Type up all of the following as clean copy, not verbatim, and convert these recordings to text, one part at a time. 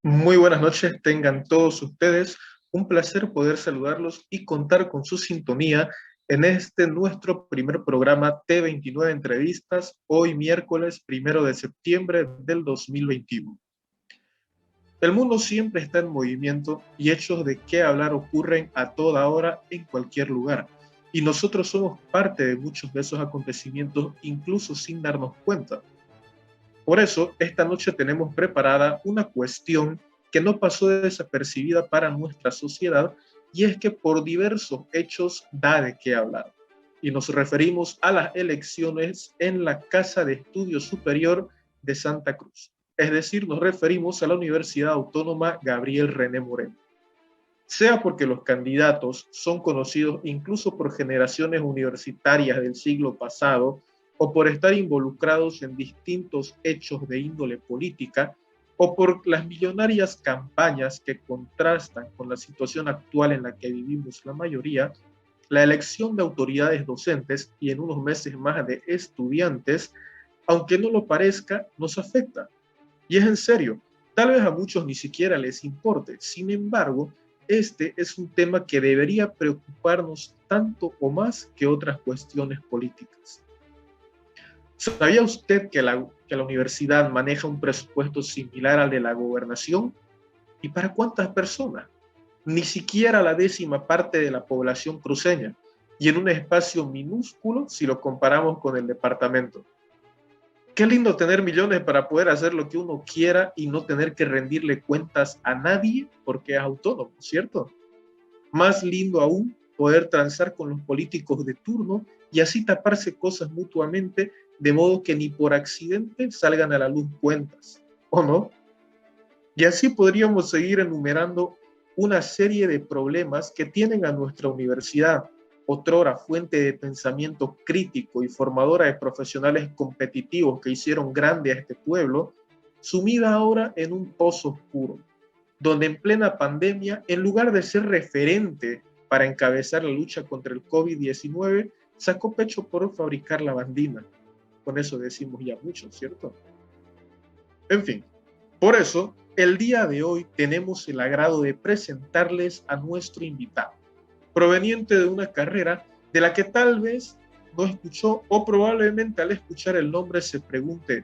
Muy buenas noches, tengan todos ustedes. Un placer poder saludarlos y contar con su sintonía en este nuestro primer programa T29 Entrevistas, hoy miércoles 1 de septiembre del 2021. El mundo siempre está en movimiento y hechos de qué hablar ocurren a toda hora en cualquier lugar. Y nosotros somos parte de muchos de esos acontecimientos, incluso sin darnos cuenta. Por eso, esta noche tenemos preparada una cuestión que no pasó desapercibida para nuestra sociedad, y es que por diversos hechos da de qué hablar. Y nos referimos a las elecciones en la Casa de Estudios Superior de Santa Cruz. Es decir, nos referimos a la Universidad Autónoma Gabriel René Moreno. Sea porque los candidatos son conocidos incluso por generaciones universitarias del siglo pasado, o por estar involucrados en distintos hechos de índole política, o por las millonarias campañas que contrastan con la situación actual en la que vivimos la mayoría, la elección de autoridades docentes y en unos meses más de estudiantes, aunque no lo parezca, nos afecta. Y es en serio, tal vez a muchos ni siquiera les importe. Sin embargo, este es un tema que debería preocuparnos tanto o más que otras cuestiones políticas. ¿Sabía usted que la universidad maneja un presupuesto similar al de la gobernación? ¿Y para cuántas personas? Ni siquiera la 10ª parte de la población cruceña, y en un espacio minúsculo si lo comparamos con el departamento. Qué lindo tener millones para poder hacer lo que uno quiera y no tener que rendirle cuentas a nadie porque es autónomo, ¿cierto? Más lindo aún poder transar con los políticos de turno y así taparse cosas mutuamente, de modo que ni por accidente salgan a la luz cuentas, ¿o no? Y así podríamos seguir enumerando una serie de problemas que tienen a nuestra universidad, otrora fuente de pensamiento crítico y formadora de profesionales competitivos que hicieron grande a este pueblo, sumida ahora en un pozo oscuro, donde en plena pandemia, en lugar de ser referente para encabezar la lucha contra el COVID-19, sacó pecho por fabricar la bandina. Con eso decimos ya mucho, ¿cierto? En fin, por eso, el día de hoy tenemos el agrado de presentarles a nuestro invitado, proveniente de una carrera de la que tal vez no escuchó, o probablemente al escuchar el nombre se pregunte,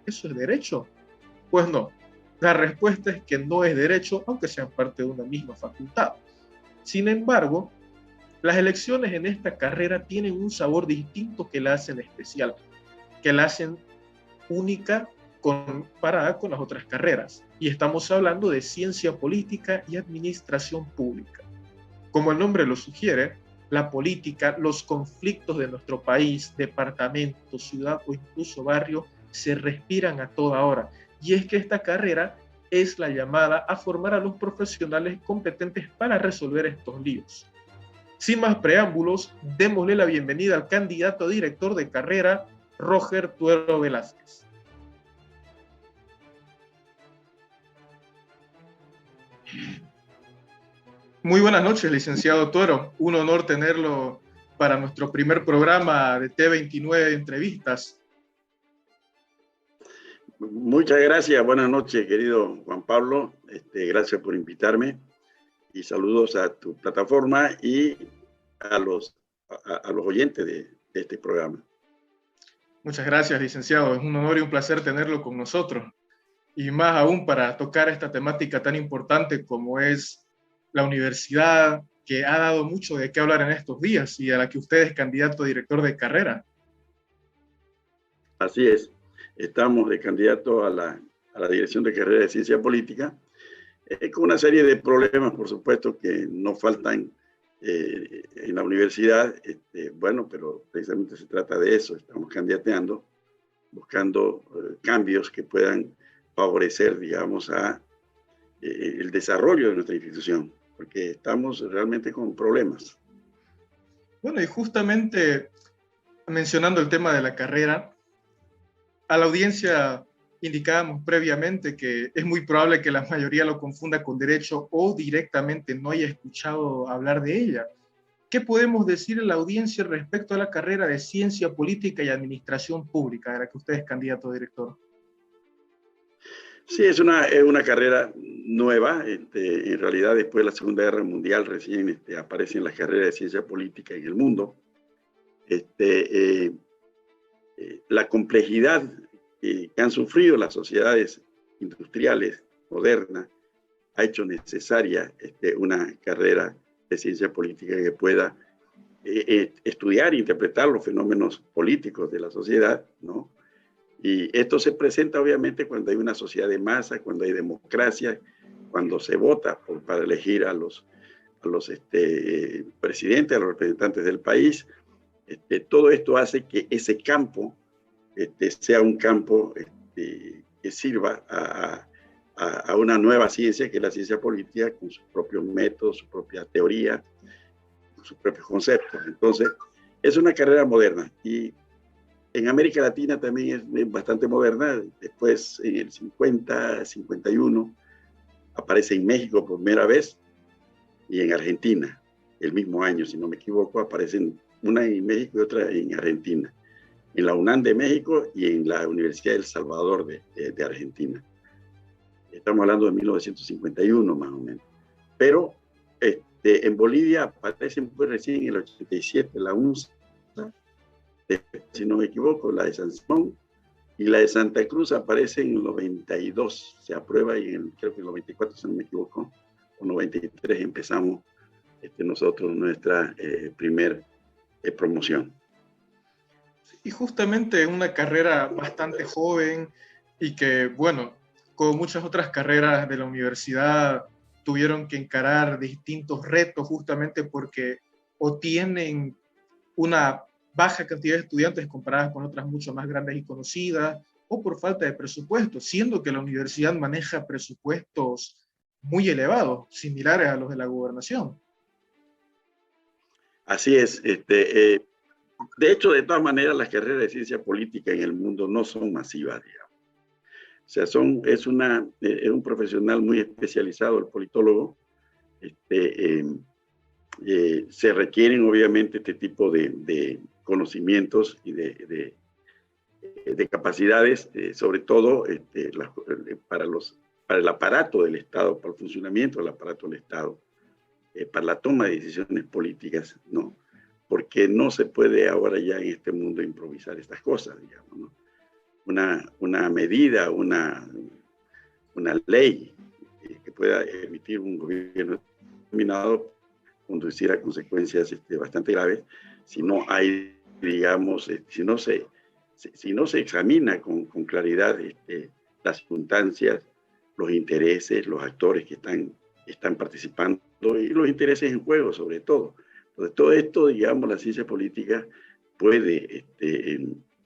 ¿eso es derecho? Pues no, la respuesta es que no es derecho, aunque sean parte de una misma facultad. Sin embargo, las elecciones en esta carrera tienen un sabor distinto que la hacen especial, que la hacen única comparada con las otras carreras. Y estamos hablando de ciencia política y administración pública. Como el nombre lo sugiere, la política, los conflictos de nuestro país, departamento, ciudad o incluso barrio, se respiran a toda hora. Y es que esta carrera es la llamada a formar a los profesionales competentes para resolver estos líos. Sin más preámbulos, démosle la bienvenida al candidato a director de carrera, Roger Tuero Velázquez. Muy buenas noches, licenciado Tuero. Un honor tenerlo para nuestro primer programa de T29 Entrevistas. Muchas gracias. Buenas noches, querido Juan Pablo. Gracias por invitarme y saludos a tu plataforma y a los oyentes de este programa. Muchas gracias, licenciado. Es un honor y un placer tenerlo con nosotros. Y más aún para tocar esta temática tan importante como es la universidad, que ha dado mucho de qué hablar en estos días y a la que usted es candidato a director de carrera. Así es. Estamos de candidato a la dirección de carrera de Ciencia Política, con una serie de problemas, por supuesto, que no faltan en la universidad. Bueno, pero precisamente se trata de eso. Estamos candidateando, buscando cambios que puedan favorecer, digamos, el desarrollo de nuestra institución, porque estamos realmente con problemas. Bueno, y justamente mencionando el tema de la carrera, a la audiencia indicábamos previamente que es muy probable que la mayoría lo confunda con derecho o directamente no haya escuchado hablar de ella. ¿Qué podemos decir a la audiencia respecto a la carrera de Ciencia Política y Administración Pública, de la que usted es candidato a director? Sí, es una carrera nueva. En realidad, después de la Segunda Guerra Mundial, recién aparecen las carreras de ciencia política en el mundo. La complejidad que han sufrido las sociedades industriales modernas ha hecho necesaria una carrera de ciencia política que pueda estudiar e interpretar los fenómenos políticos de la sociedad, ¿no? Y esto se presenta obviamente cuando hay una sociedad de masa, cuando hay democracia, cuando se vota para elegir a los presidentes, a los representantes del país. Todo esto hace que ese campo sea un campo que sirva a una nueva ciencia, que es la ciencia política, con sus propios métodos, su propia teoría, sus propios conceptos. Entonces, es una carrera moderna y en América Latina también es bastante moderna. Después, en el 50, 51, aparece en México por primera vez y en Argentina, el mismo año, si no me equivoco, aparecen una en México y otra en Argentina, en la UNAM de México y en la Universidad del Salvador de Argentina. Estamos hablando de 1951 más o menos. Pero en Bolivia aparecen pues recién en el 87 la UNSA, si no me equivoco, la de San Simón, y la de Santa Cruz aparece en el 92, se aprueba y creo que en el 94, si no me equivoco, o 93 empezamos nosotros nuestra primer promoción. Y justamente una carrera bastante joven y que, bueno, como muchas otras carreras de la universidad, tuvieron que encarar distintos retos justamente porque o tienen una baja cantidad de estudiantes comparadas con otras mucho más grandes y conocidas, o por falta de presupuesto, siendo que la universidad maneja presupuestos muy elevados, similares a los de la gobernación. Así es. De hecho, de todas maneras, las carreras de ciencia política en el mundo no son masivas, digamos. O sea, es un profesional muy especializado, el politólogo. Se requieren, obviamente, este tipo de conocimientos y de capacidades, sobre todo para el aparato del Estado, para el funcionamiento del aparato del Estado, para la toma de decisiones políticas, ¿no? Porque no se puede ahora ya en este mundo improvisar estas cosas, digamos, ¿no? Una medida, una ley que pueda emitir un gobierno determinado conducir a consecuencias bastante graves si no hay, digamos, si no se examina con claridad las circunstancias, los intereses, los actores que están participando y los intereses en juego sobre todo. Entonces, todo esto, digamos, la ciencia política puede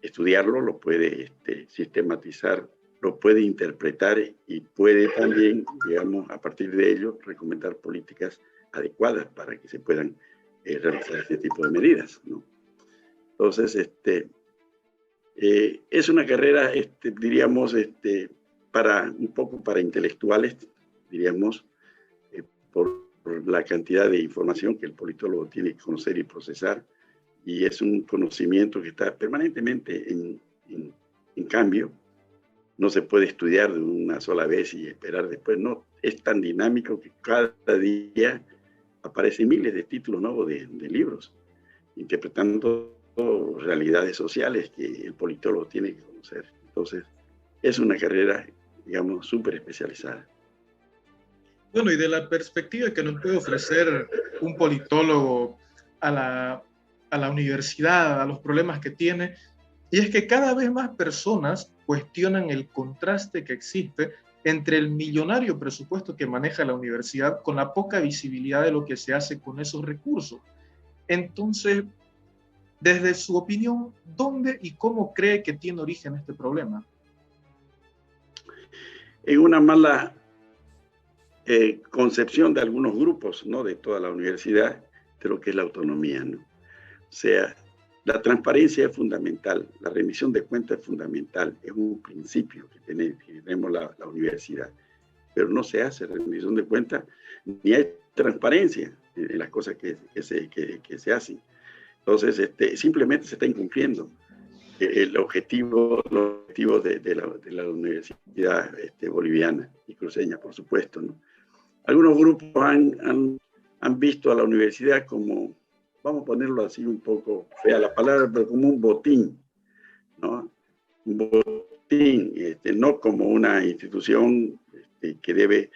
estudiarlo, lo puede sistematizar, lo puede interpretar y puede también, digamos, a partir de ello, recomendar políticas adecuadas para que se puedan realizar este tipo de medidas, ¿no? Entonces, es una carrera, diríamos, un poco para intelectuales, diríamos, por la cantidad de información que el politólogo tiene que conocer y procesar, y es un conocimiento que está permanentemente en cambio. No se puede estudiar de una sola vez y esperar después, no, es tan dinámico que cada día aparecen miles de títulos nuevos de libros, interpretando realidades sociales que el politólogo tiene que conocer. Entonces, es una carrera, digamos, súper especializada. Bueno, y de la perspectiva que nos puede ofrecer un politólogo a la universidad, a los problemas que tiene, y es que cada vez más personas cuestionan el contraste que existe entre el millonario presupuesto que maneja la universidad con la poca visibilidad de lo que se hace con esos recursos. Entonces, desde su opinión, ¿dónde y cómo cree que tiene origen este problema? En una mala concepción de algunos grupos, no de toda la universidad, de lo que es la autonomía, ¿no? O sea, la transparencia es fundamental, la rendición de cuentas es fundamental, es un principio que tenemos la universidad, pero no se hace rendición de cuentas ni hay transparencia en las cosas que se hacen. Entonces, simplemente se está incumpliendo. los objetivos de la Universidad Boliviana y Cruceña, por supuesto, ¿no? Algunos grupos han visto a la universidad como, vamos a ponerlo así un poco fea la palabra, pero como un botín, ¿no? Un botín, no como una institución que debe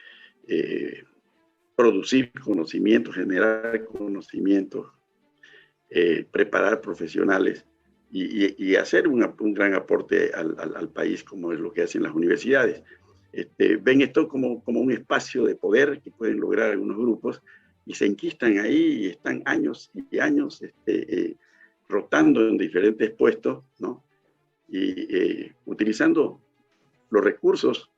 producir conocimiento, generar conocimiento, preparar profesionales y hacer un gran aporte al país, como es lo que hacen las universidades. Ven esto como un espacio de poder que pueden lograr algunos grupos y se enquistan ahí y están años y años rotando en diferentes puestos, ¿no? Y utilizando los recursos,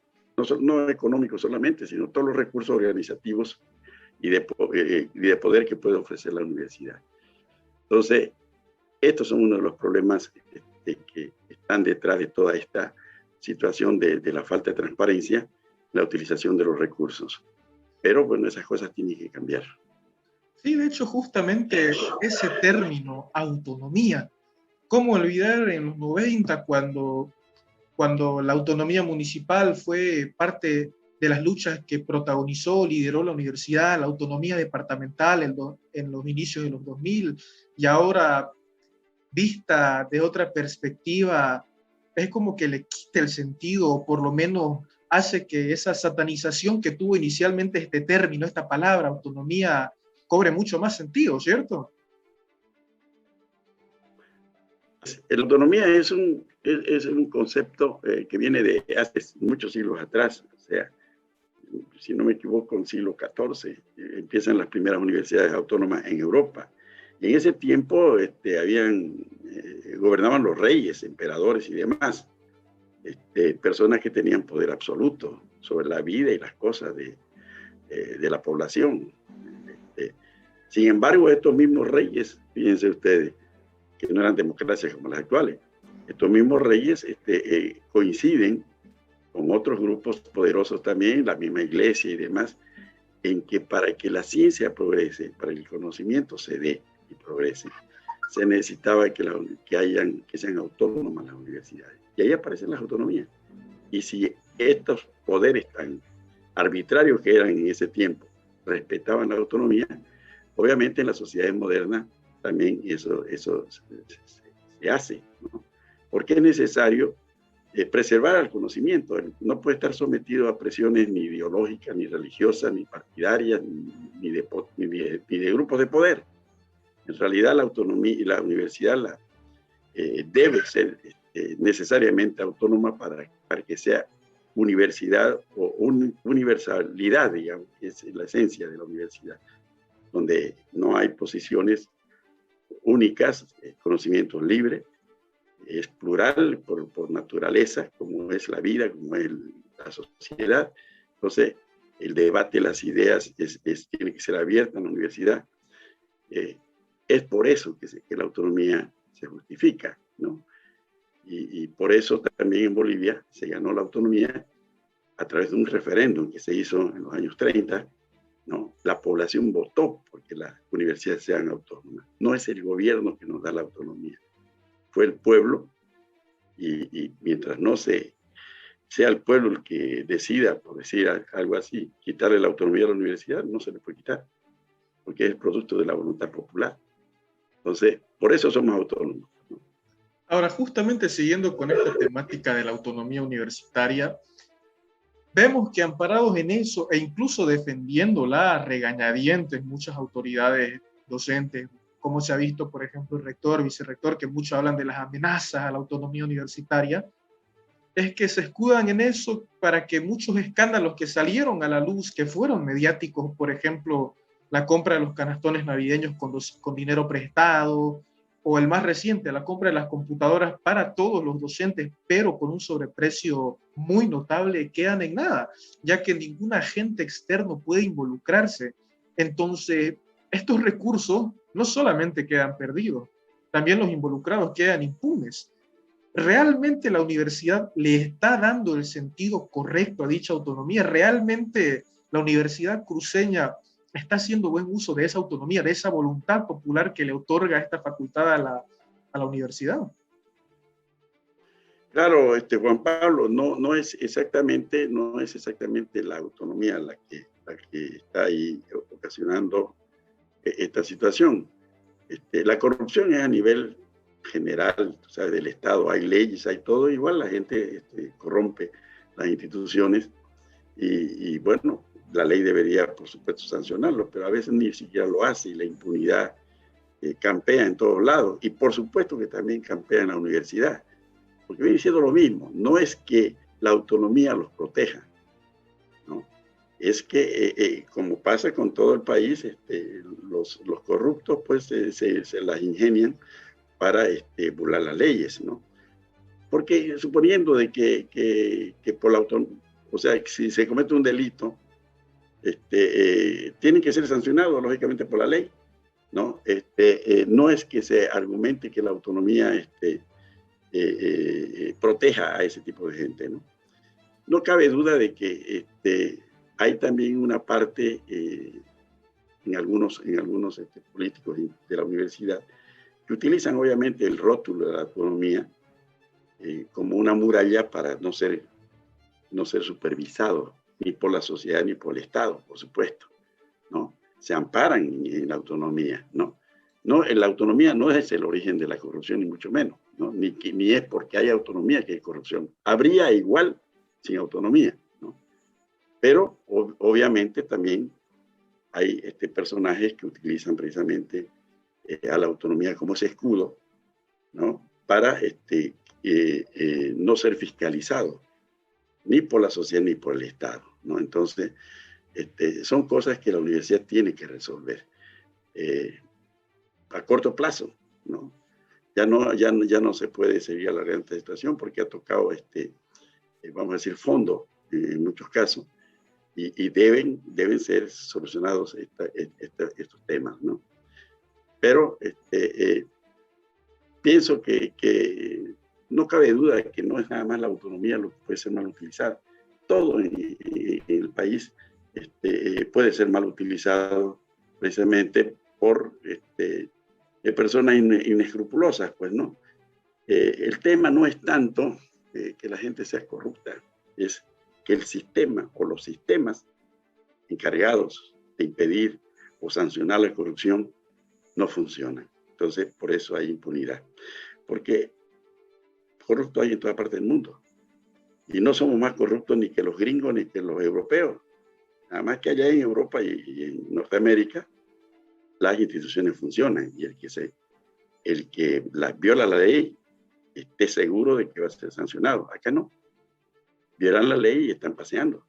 no económicos solamente, sino todos los recursos organizativos y de poder que puede ofrecer la universidad. Entonces, estos son uno de los problemas que están detrás de toda esta situación de la falta de transparencia, la utilización de los recursos. Pero bueno, esas cosas tienen que cambiar. Sí, de hecho, justamente ese término, autonomía, ¿cómo olvidar en los 90 cuando la autonomía municipal fue parte de las luchas que protagonizó, lideró la universidad, la autonomía departamental en los inicios de los 2000, y ahora, vista de otra perspectiva, es como que le quita el sentido, o por lo menos hace que esa satanización que tuvo inicialmente este término, esta palabra, autonomía, cobre mucho más sentido, ¿cierto? La autonomía es un concepto que viene de hace muchos siglos atrás, o sea, si no me equivoco, en el siglo XIV, empiezan las primeras universidades autónomas en Europa. Y en ese tiempo gobernaban los reyes, emperadores y demás, personas que tenían poder absoluto sobre la vida y las cosas de la población. Sin embargo, estos mismos reyes, fíjense ustedes, que no eran democracias como las actuales, estos mismos reyes coinciden con otros grupos poderosos también, la misma iglesia y demás, en que para que la ciencia progrese, para que el conocimiento se dé y progrese, se necesitaba que sean autónomas las universidades. Y ahí aparecen las autonomías. Y si estos poderes tan arbitrarios que eran en ese tiempo respetaban la autonomía, obviamente en las sociedades modernas también eso se hace, ¿no? Porque es necesario preservar el conocimiento. No puede estar sometido a presiones ni ideológicas, ni religiosas, ni partidarias, ni de grupos de poder. En realidad la autonomía y la universidad debe ser necesariamente autónoma para que sea universidad o universalidad, digamos, que es la esencia de la universidad, donde no hay posiciones únicas, conocimientos libres, es plural por naturaleza, como es la vida, como es la sociedad. Entonces, el debate, las ideas, tiene que ser abierta en la universidad. Es por eso que la autonomía se justifica, ¿no? Y por eso también en Bolivia se ganó la autonomía a través de un referéndum que se hizo en los años 30, ¿no? La población votó porque las universidades sean autónomas. No es el gobierno que nos da la autonomía, fue el pueblo, y mientras no sea el pueblo el que decida, por decir algo así, quitarle la autonomía a la universidad, no se le puede quitar, porque es el producto de la voluntad popular. Entonces, por eso somos autónomos, ¿no? Ahora, justamente siguiendo con esta temática de la autonomía universitaria, vemos que amparados en eso e incluso defendiéndola a regañadientes muchas autoridades docentes, como se ha visto, por ejemplo, el rector, vicerrector, que muchos hablan de las amenazas a la autonomía universitaria, es que se escudan en eso para que muchos escándalos que salieron a la luz, que fueron mediáticos, por ejemplo, la compra de los canastones navideños con dinero prestado, o el más reciente, la compra de las computadoras para todos los docentes, pero con un sobreprecio muy notable, quedan en nada, ya que ningún agente externo puede involucrarse. Entonces, estos recursos no solamente quedan perdidos, también los involucrados quedan impunes. ¿Realmente la universidad le está dando el sentido correcto a dicha autonomía? ¿Realmente la Universidad Cruceña está haciendo buen uso de esa autonomía, de esa voluntad popular que le otorga esta facultad a la universidad? Claro, Juan Pablo, no es exactamente la autonomía la que está ahí ocasionando esta situación. La corrupción es a nivel general, o sea, del Estado. Hay leyes, hay todo. Igual la gente corrompe las instituciones y bueno, la ley debería, por supuesto, sancionarlo, pero a veces ni siquiera lo hace y la impunidad campea en todos lados. Y por supuesto que también campea en la universidad. Porque viene siendo lo mismo, no es que la autonomía los proteja, ¿no? Es que, como pasa con todo el país, los corruptos pues se las ingenian para burlar las leyes, ¿no? Porque suponiendo de que por la autonomía, o sea, si se comete un delito, tienen que ser sancionados lógicamente por la ley, ¿no? No es que se argumente que la autonomía proteja a ese tipo de gente, ¿no? No cabe duda de que hay también una parte en algunos políticos de la universidad que utilizan obviamente el rótulo de la autonomía como una muralla para no ser supervisado ni por la sociedad ni por el Estado, por supuesto, ¿no? Se amparan en la autonomía, ¿no? No, la autonomía no es el origen de la corrupción, ni mucho menos, ¿no? Ni es porque hay autonomía que hay corrupción. Habría igual sin autonomía, ¿no? Pero obviamente también hay personajes que utilizan precisamente a la autonomía como ese escudo, ¿no? Para no ser fiscalizado, ni por la sociedad ni por el Estado, ¿no? Entonces, son cosas que la universidad tiene que resolver a corto plazo, ¿no? Ya no se puede seguir alargando esta situación porque ha tocado, vamos a decir, fondo en muchos casos y deben ser solucionados estos temas, ¿no? Pero pienso que no cabe duda de que no es nada más la autonomía lo que puede ser mal utilizado. Todo en el país puede ser mal utilizado precisamente por personas inescrupulosas, pues, ¿no? El tema no es tanto que la gente sea corrupta, es que el sistema o los sistemas encargados de impedir o sancionar la corrupción no funcionan. Entonces, por eso hay impunidad. Porque corruptos hay en toda parte del mundo. Y no somos más corruptos ni que los gringos ni que los europeos. Nada más que allá en Europa y en Norteamérica, las instituciones funcionan y el que viola la ley esté seguro de que va a ser sancionado. Acá no. Violan la ley y están paseando.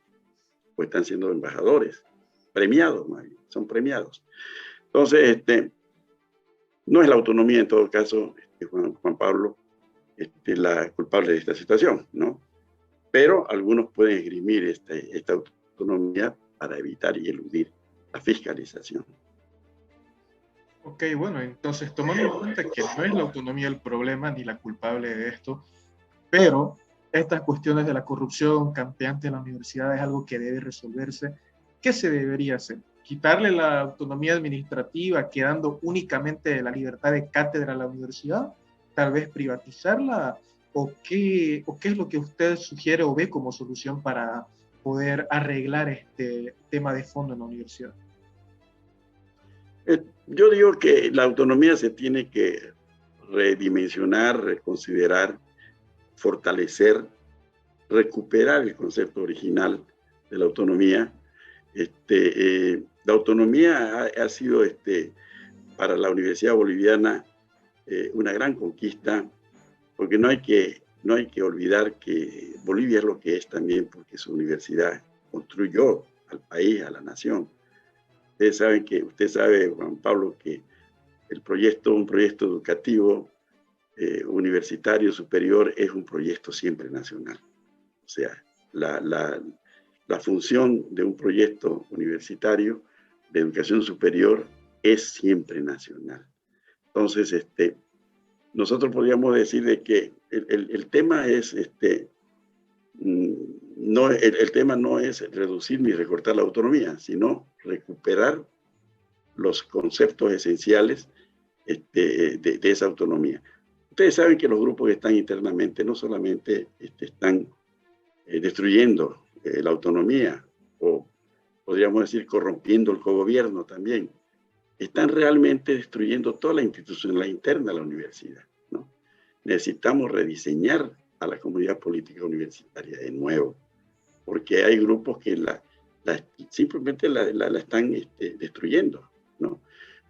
O están siendo embajadores. Premiados, son premiados. Entonces, no es la autonomía en todo caso, Juan Pablo, la culpable de esta situación, ¿no? Pero algunos pueden esgrimir esta autonomía para evitar y eludir la fiscalización. Ok, bueno, entonces tomando en cuenta que no es la autonomía el problema ni la culpable de esto, pero estas cuestiones de la corrupción campeante en la universidad es algo que debe resolverse. ¿Qué se debería hacer? ¿Quitarle la autonomía administrativa, quedando únicamente la libertad de cátedra a la universidad? ¿Tal vez privatizarla? ¿O qué es lo que usted sugiere o ve como solución para poder arreglar este tema de fondo en la universidad? Yo digo que la autonomía se tiene que redimensionar, reconsiderar, fortalecer, recuperar el concepto original de la autonomía. La autonomía ha sido para la Universidad Boliviana una gran conquista, porque no hay que olvidar que Bolivia es lo que es también porque su universidad construyó al país, a la nación. Usted sabe, Juan Pablo, que un proyecto educativo universitario superior es un proyecto siempre nacional. O sea, la función de un proyecto universitario de educación superior es siempre nacional. Entonces, nosotros podríamos decir de que el tema es, el tema no es reducir ni recortar la autonomía, sino recuperar los conceptos esenciales de esa autonomía. Ustedes saben que los grupos que están internamente no solamente están destruyendo la autonomía, o podríamos decir corrompiendo el cogobierno también, están realmente destruyendo toda la institucionalidad interna de la universidad, ¿no? Necesitamos rediseñar a la comunidad política universitaria de nuevo, porque hay grupos que simplemente la están destruyendo, ¿no?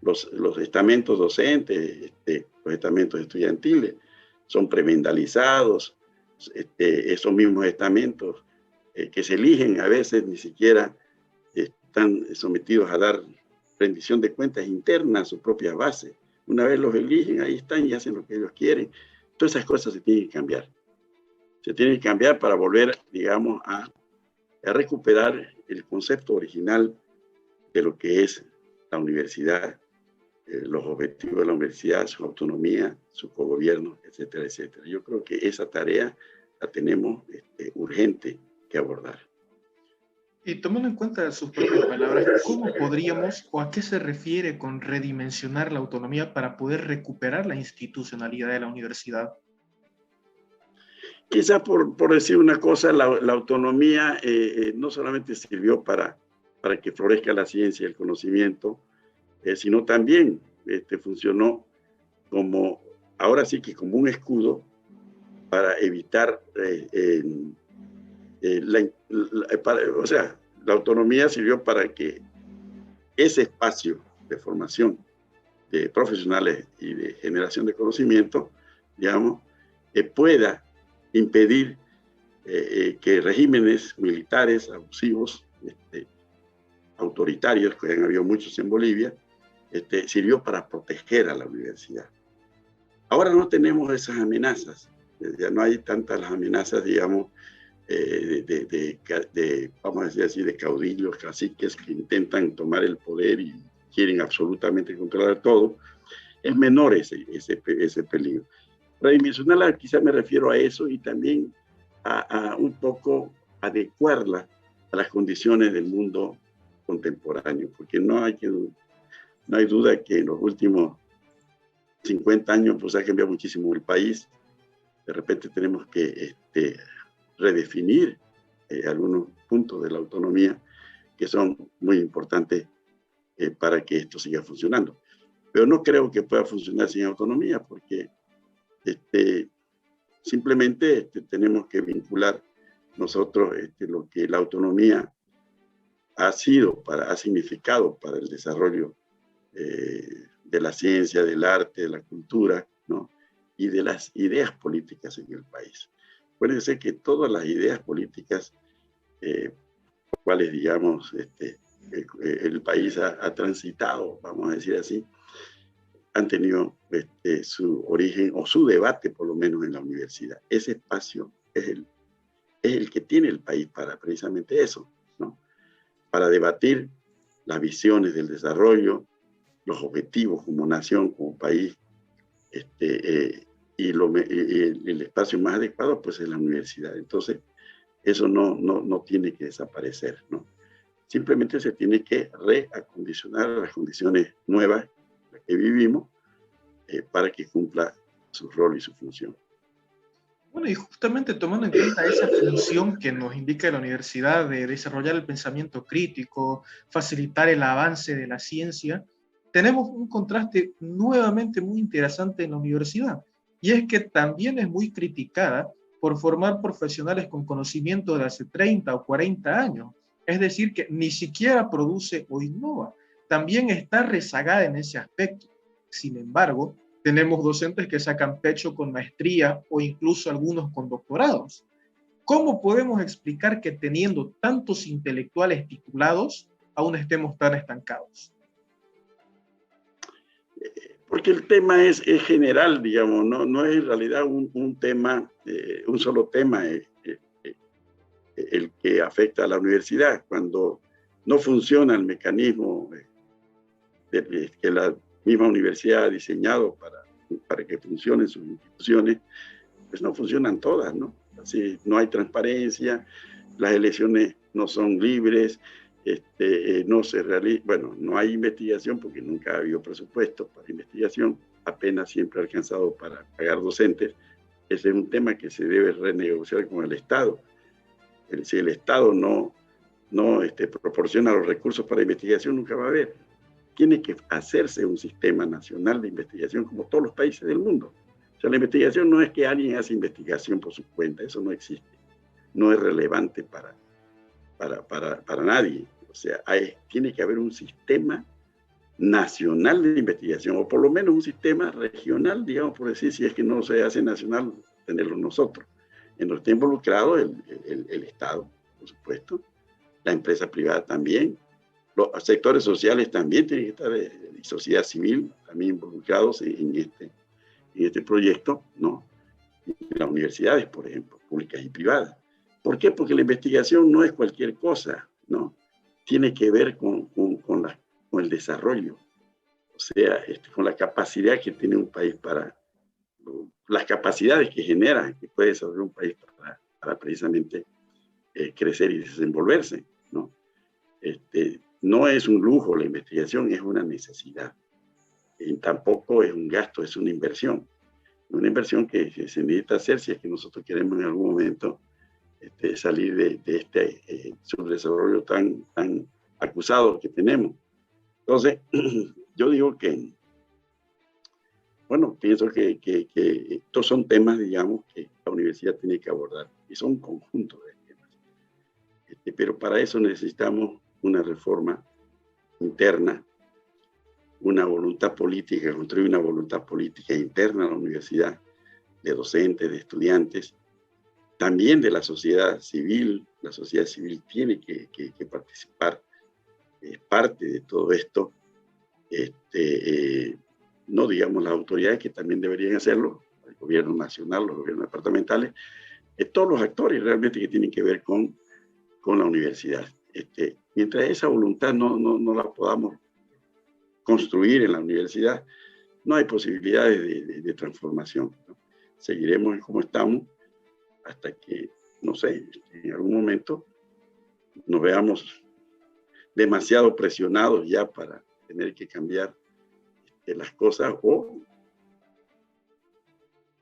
Los estamentos docentes, los estamentos estudiantiles son prevendalizados, esos mismos estamentos que se eligen a veces ni siquiera están sometidos a dar rendición de cuentas interna a su propia base. Una vez los eligen, ahí están y hacen lo que ellos quieren. Todas esas cosas se tienen que cambiar. Se tienen que cambiar para volver, digamos, a recuperar el concepto original de lo que es la universidad, los objetivos de la universidad, su autonomía, su cogobierno, etcétera, etcétera. Yo creo que esa tarea la tenemos urgente que abordar. Y tomando en cuenta sus propias palabras, ¿cómo podríamos o a qué se refiere con redimensionar la autonomía para poder recuperar la institucionalidad de la universidad? Quizá por decir una cosa, la autonomía no solamente sirvió para que florezca la ciencia y el conocimiento, sino también funcionó como, ahora sí que como un escudo para evitar, o sea, la autonomía sirvió para que ese espacio de formación de profesionales y de generación de conocimiento, digamos, pueda impedir que regímenes militares abusivos, autoritarios, que han habido muchos en Bolivia, sirvió para proteger a la universidad. Ahora no tenemos esas amenazas, ya no hay tantas las amenazas, digamos, vamos a decir así, de caudillos, caciques que intentan tomar el poder y quieren absolutamente controlar todo. Es menor ese peligro. Redimensionarla, quizá me refiero a eso, y también a un poco adecuarla a las condiciones del mundo contemporáneo, porque no hay duda que en los últimos 50 años pues ha cambiado muchísimo el país. De repente tenemos que redefinir algunos puntos de la autonomía que son muy importantes para que esto siga funcionando. Pero no creo que pueda funcionar sin autonomía, porque simplemente tenemos que vincular nosotros lo que la autonomía ha significado para el desarrollo de la ciencia, del arte, de la cultura, ¿no? Y de las ideas políticas en el país. Acuérdense que todas las ideas políticas, cuales, digamos, el país ha transitado, vamos a decir así, han tenido su origen o su debate, por lo menos en la universidad. Ese espacio es el que tiene el país para precisamente eso, ¿no? Para debatir las visiones del desarrollo, los objetivos como nación, como país, y el espacio más adecuado pues es la universidad. Entonces, eso no tiene que desaparecer, ¿no? Simplemente se tiene que reacondicionar a las condiciones nuevas en las que vivimos para que cumpla su rol y su función. Bueno, y justamente tomando en cuenta esa función que nos indica la universidad de desarrollar el pensamiento crítico, facilitar el avance de la ciencia, tenemos un contraste nuevamente muy interesante en la universidad, y es que también es muy criticada por formar profesionales con conocimiento de hace 30 o 40 años, es decir, que ni siquiera produce o innova, también está rezagada en ese aspecto. Sin embargo, tenemos docentes que sacan pecho con maestría o incluso algunos con doctorados. ¿Cómo podemos explicar que teniendo tantos intelectuales titulados, aún estemos tan estancados? Porque el tema es general, digamos, no es en realidad un tema, un solo tema el que afecta a la universidad. Cuando no funciona el mecanismo que la misma universidad ha diseñado para que funcionen sus instituciones, pues no funcionan todas, ¿no? Así, no hay transparencia, las elecciones no son libres, no se realiza, bueno, no hay investigación porque nunca ha habido presupuesto para investigación. apenas siempre ha alcanzado para pagar docentes. Ese es un tema que se debe renegociar con el Estado. Si el Estado no proporciona los recursos para investigación, nunca va a haber. Tiene que hacerse un sistema nacional de investigación como todos los países del mundo. O sea, la investigación no es que alguien hace investigación por su cuenta, eso no existe. No es relevante para nadie. O sea, tiene que haber un sistema nacional de investigación, o por lo menos un sistema regional, digamos, por decir, si es que no se hace nacional, tenerlo nosotros. En los está involucrado el Estado, por supuesto, la empresa privada también, los sectores sociales también tienen que estar, y sociedad civil también involucrados en este proyecto, ¿no? Y las universidades, por ejemplo, públicas y privadas. ¿Por qué? Porque la investigación no es cualquier cosa, ¿no? Tiene que ver con el desarrollo, o sea, con la capacidad que tiene un país las capacidades que genera, que puede desarrollar un país para precisamente crecer y desenvolverse, ¿no? No es un lujo la investigación, es una necesidad. Y tampoco es un gasto, es una inversión. Una inversión que se necesita hacer si es que nosotros queremos en algún momento salir de este subdesarrollo tan acusado que tenemos. Entonces, yo digo que, bueno, pienso que estos son temas, digamos, que la universidad tiene que abordar, y son un conjunto de temas. Pero para eso necesitamos una reforma interna, una voluntad política, construir una voluntad política interna a la universidad, de docentes, de estudiantes, también de la sociedad civil. La sociedad civil tiene que participar, es parte de todo esto. No digamos las autoridades, que también deberían hacerlo, el gobierno nacional, los gobiernos departamentales, todos los actores realmente que tienen que ver con la universidad. Mientras esa voluntad no la podamos construir en la universidad, no hay posibilidades de transformación, ¿no? Seguiremos como estamos hasta que, no sé, en algún momento nos veamos demasiado presionados ya para tener que cambiar las cosas, o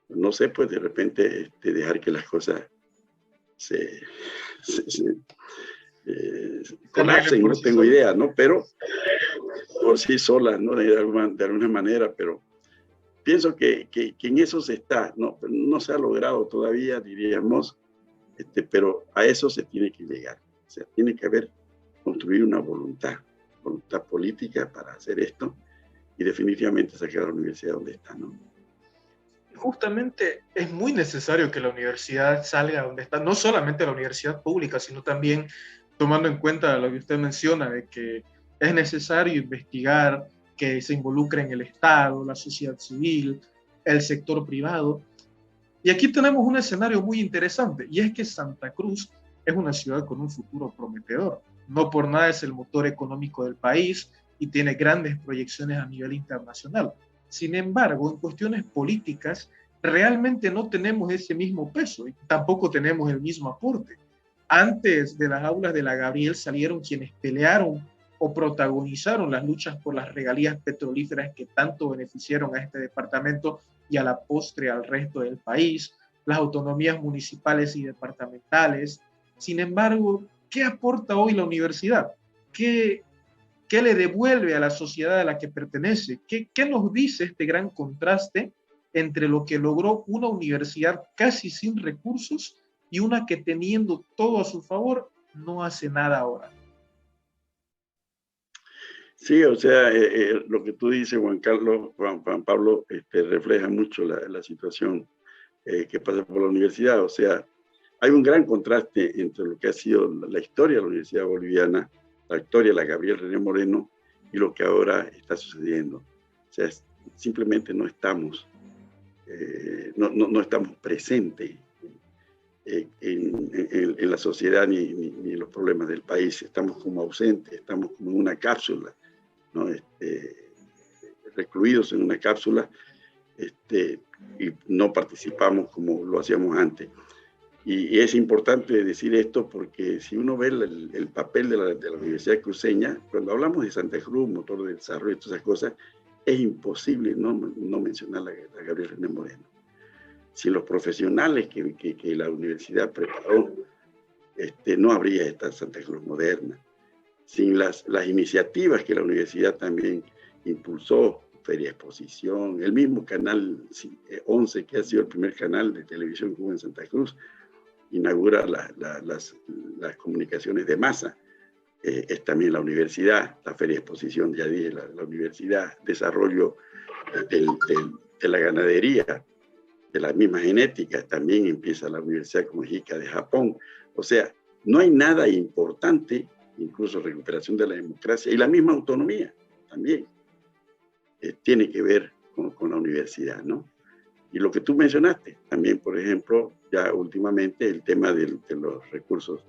no sé, pues de repente dejar que las cosas se colapsen, no tengo idea, ¿no? Pero por sí solas, ¿no? De alguna manera, pero pienso que en eso se está, no se ha logrado todavía, diríamos, pero a eso se tiene que llegar. O sea, tiene que haber, construir una voluntad política para hacer esto, y definitivamente sacar a la universidad donde está, ¿no? Justamente es muy necesario que la universidad salga donde está, no solamente la universidad pública, sino también tomando en cuenta lo que usted menciona, de que es necesario investigar, que se involucre en el Estado, la sociedad civil, el sector privado. Y aquí tenemos un escenario muy interesante, y es que Santa Cruz es una ciudad con un futuro prometedor. No por nada es el motor económico del país y tiene grandes proyecciones a nivel internacional. Sin embargo, en cuestiones políticas, realmente no tenemos ese mismo peso y tampoco tenemos el mismo aporte. Antes de las aulas de la Gabriel salieron quienes pelearon o protagonizaron las luchas por las regalías petrolíferas que tanto beneficiaron a este departamento y a la postre al resto del país, las autonomías municipales y departamentales. Sin embargo, ¿qué aporta hoy la universidad? ¿Qué le devuelve a la sociedad a la que pertenece? ¿Qué nos dice este gran contraste entre lo que logró una universidad casi sin recursos y una que, teniendo todo a su favor, no hace nada ahora? Sí, o sea, lo que tú dices, Juan Pablo, refleja mucho la situación que pasa por la universidad. O sea, hay un gran contraste entre lo que ha sido la historia de la Universidad Boliviana, la historia de la Gabriel René Moreno, y lo que ahora está sucediendo. O sea, simplemente no estamos presentes en la sociedad ni en los problemas del país. Estamos como ausentes, estamos como en una cápsula, ¿no? Recluidos en una cápsula, y no participamos como lo hacíamos antes. Y es importante decir esto porque si uno ve el papel de la Universidad Cruceña, cuando hablamos de Santa Cruz, motor de desarrollo y todas esas cosas, es imposible no mencionar a Gabriel René Moreno. Sin los profesionales que la universidad preparó, no habría esta Santa Cruz moderna. Sin las iniciativas que la universidad también impulsó, Feria Exposición, el mismo Canal 11, que ha sido el primer canal de televisión que hubo en Santa Cruz, inaugura las comunicaciones de masa. Es también la universidad, la Feria Exposición, ya dije, la universidad, desarrollo de la ganadería, de la misma genética, también empieza la Universidad Kojiki de Japón. O sea, no hay nada importante, incluso recuperación de la democracia y la misma autonomía también tiene que ver con la universidad, ¿no? Y lo que tú mencionaste, también, por ejemplo, ya últimamente el tema de los recursos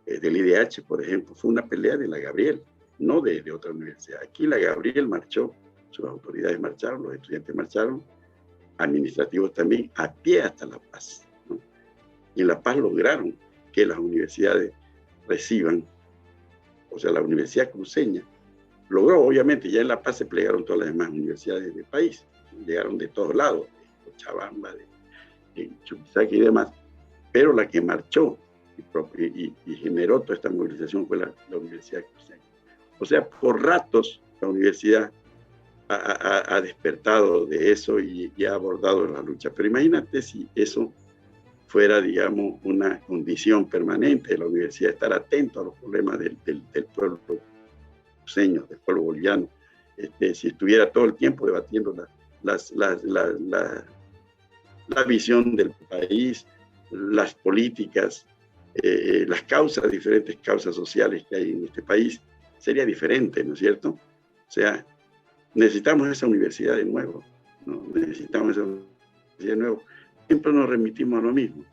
del IDH, por ejemplo, fue una pelea de la Gabriel, no de otra universidad. Aquí la Gabriel marchó, sus autoridades marcharon, los estudiantes marcharon, administrativos también, a pie hasta La Paz, ¿no? Y en La Paz lograron que las universidades reciban, o sea, la Universidad Cruceña logró, obviamente, ya en La Paz se plegaron todas las demás universidades del país, llegaron de todos lados, de Cochabamba, de Chuquisaca y demás, pero la que marchó y generó toda esta movilización fue la Universidad Cruceña. O sea, por ratos la universidad ha despertado de eso y ha abordado la lucha. Pero imagínate si eso fuera, digamos, una condición permanente de la universidad, estar atento a los problemas del pueblo cruceño, del pueblo boliviano, si estuviera todo el tiempo debatiendo la visión del país, las políticas, las causas, diferentes causas sociales que hay en este país, sería diferente, ¿no es cierto? O sea, necesitamos esa universidad de nuevo, ¿no? Necesitamos esa universidad de nuevo. Siempre nos remitimos a lo mismo.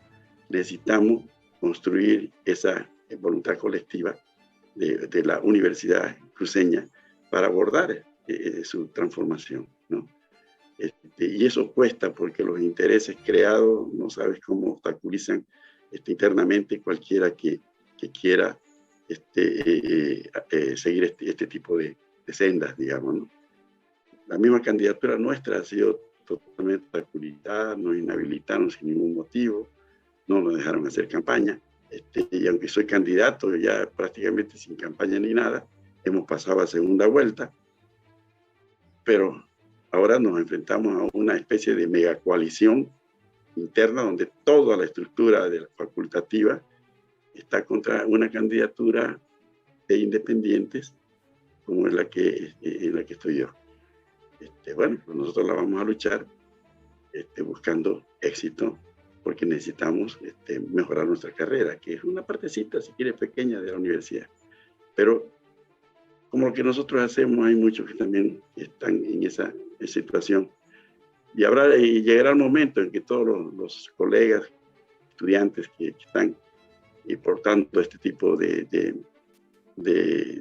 Necesitamos construir esa voluntad colectiva de la universidad cruceña para abordar su transformación, ¿no? Y eso cuesta porque los intereses creados, no sabes cómo obstaculizan internamente cualquiera que quiera seguir este tipo de sendas, digamos, ¿no? La misma candidatura nuestra ha sido totalmente obstaculizada, nos inhabilitaron sin ningún motivo, no nos dejaron hacer campaña, y aunque soy candidato ya prácticamente sin campaña ni nada, hemos pasado a segunda vuelta, pero ahora nos enfrentamos a una especie de megacoalición interna donde toda la estructura de la facultativa está contra una candidatura de independientes como es en la que estoy yo. Bueno, pues nosotros la vamos a luchar buscando éxito porque necesitamos mejorar nuestra carrera, que es una partecita, si quieres, pequeña de la universidad. Pero como lo que nosotros hacemos, hay muchos que también están en esa situación. Y llegará el momento en que todos los colegas, estudiantes que están portando este tipo de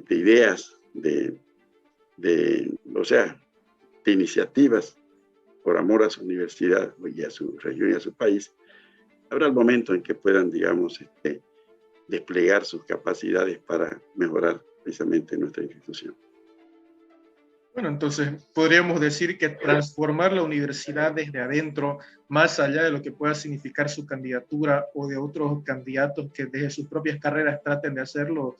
ideas, o sea, de iniciativas por amor a su universidad y a su región y a su país, habrá el momento en que puedan, digamos, desplegar sus capacidades para mejorar precisamente nuestra institución. Bueno, entonces podríamos decir que transformar la universidad desde adentro, más allá de lo que pueda significar su candidatura o de otros candidatos que desde sus propias carreras traten de hacerlo,